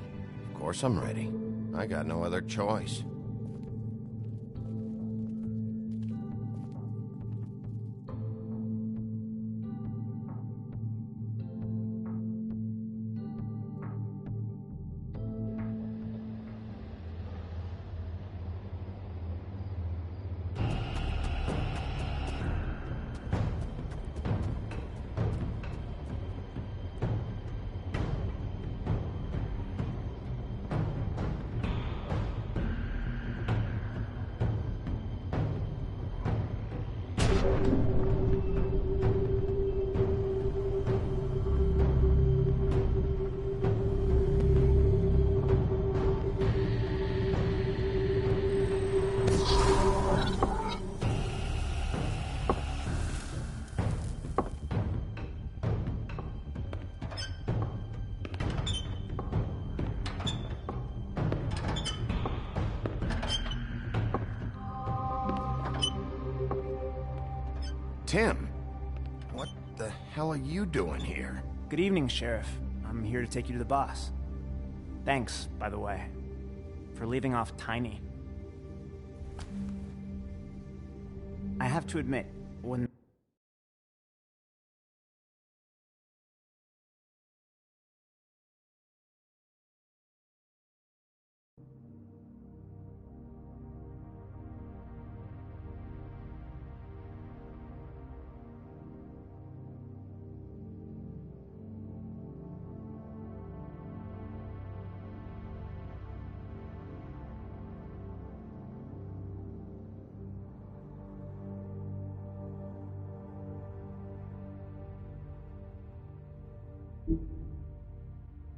Of course I'm ready. I got no other choice. Tim, what the hell are you doing here? Good evening, Sheriff. I'm here to take you to the boss. Thanks, by the way, for leaving off Tiny. I have to admit, when...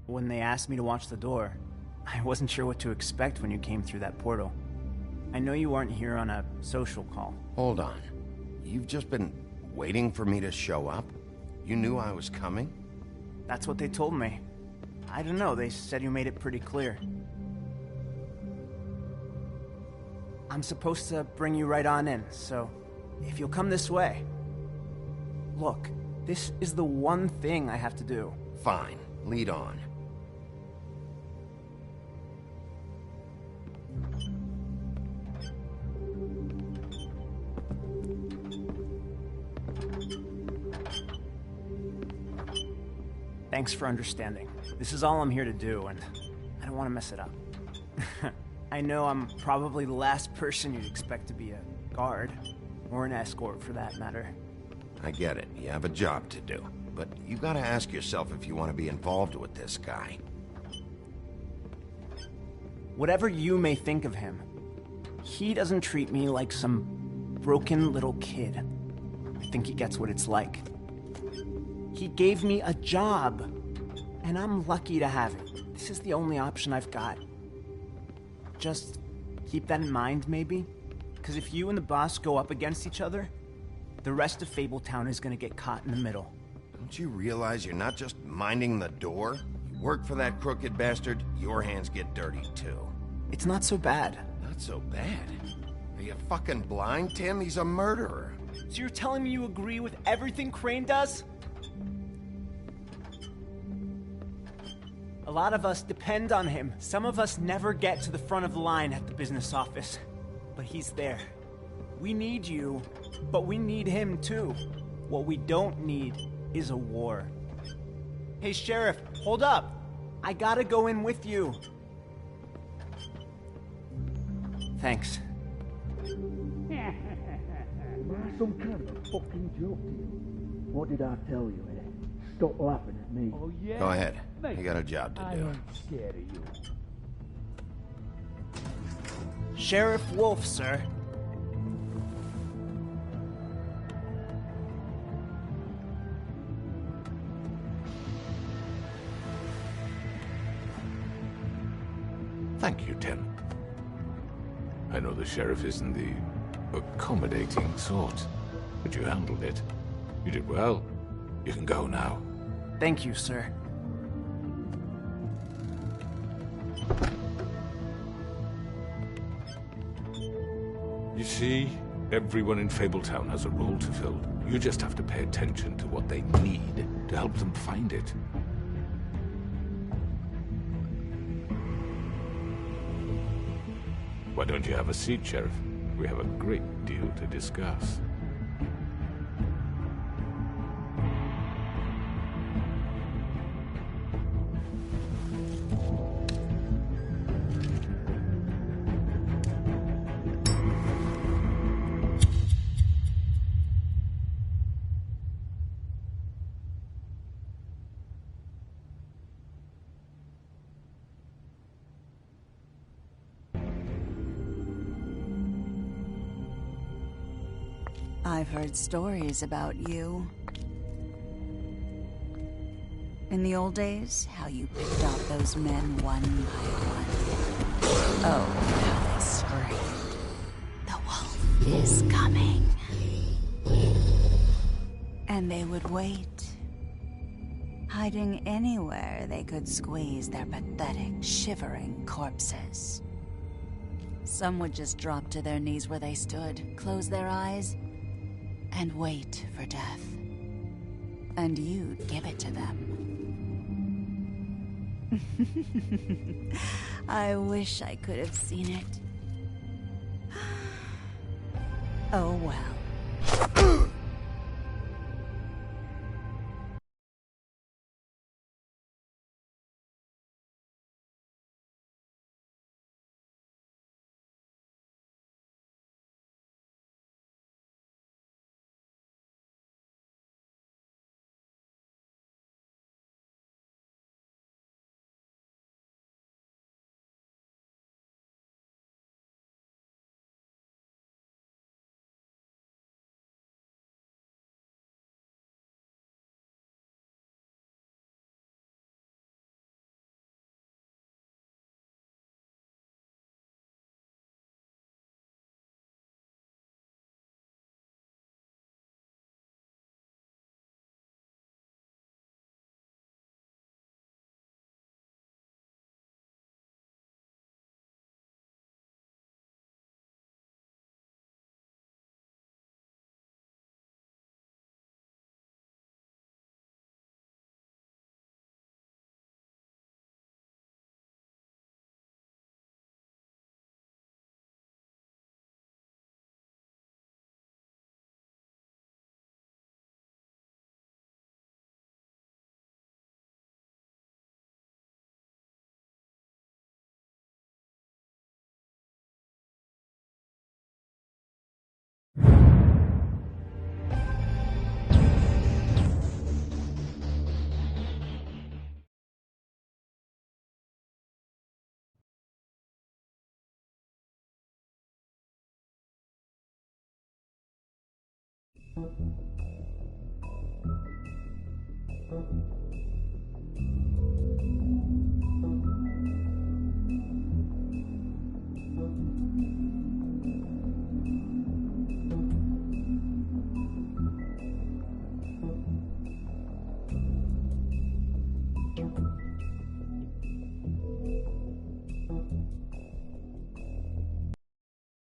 When they asked me to watch the door, I wasn't sure what to expect when you came through that portal. I know you aren't here on a social call. Hold on. You've just been waiting for me to show up? You knew I was coming? That's what they told me. I don't know, they said you made it pretty clear. I'm supposed to bring you right on in, so if you'll come this way. Look, this is the one thing I have to do. Fine, lead on. Thanks for understanding. This is all I'm here to do, and I don't want to mess it up. I know I'm probably the last person you'd expect to be a guard, or an escort for that matter. I get it. You have a job to do. But you gotta ask yourself if you want to be involved with this guy. Whatever you may think of him, he doesn't treat me like some broken little kid. I think he gets what it's like. He gave me a job, and I'm lucky to have it. This is the only option I've got. Just keep that in mind, maybe? Because if you and the boss go up against each other, the rest of Fabletown is gonna get caught in the middle. Don't you realize you're not just minding the door? You work for that crooked bastard, your hands get dirty too. It's not so bad. Not so bad? Are you fucking blind, Tim? He's a murderer. So you're telling me you agree with everything Crane does? A lot of us depend on him. Some of us never get to the front of the line at the business office. But he's there. We need you, but we need him too. What we don't need is a war. Hey, Sheriff, hold up. I gotta go in with you. Thanks. Some kind of a fucking joke to you. What did I tell you, eh? Stop laughing at me. Oh, yeah? Go ahead. You got a job to do. I'm scared of you. Sheriff Wolf, sir. Thank you, Tim. I know the sheriff isn't the accommodating sort, but you handled it. You did well. You can go now. Thank you, sir. see, everyone in Fabletown has a role to fill. You just have to pay attention to what they need to help them find it. Why don't you have a seat, Sheriff? We have a great deal to discuss. I've heard stories about you. In the old days, how you picked off those men one by one. Oh, how they screamed. The wolf is coming. And they would wait, hiding anywhere they could squeeze their pathetic, shivering corpses. Some would just drop to their knees where they stood, close their eyes, and wait for death. And you'd give it to them. I wish I could have seen it. Oh well.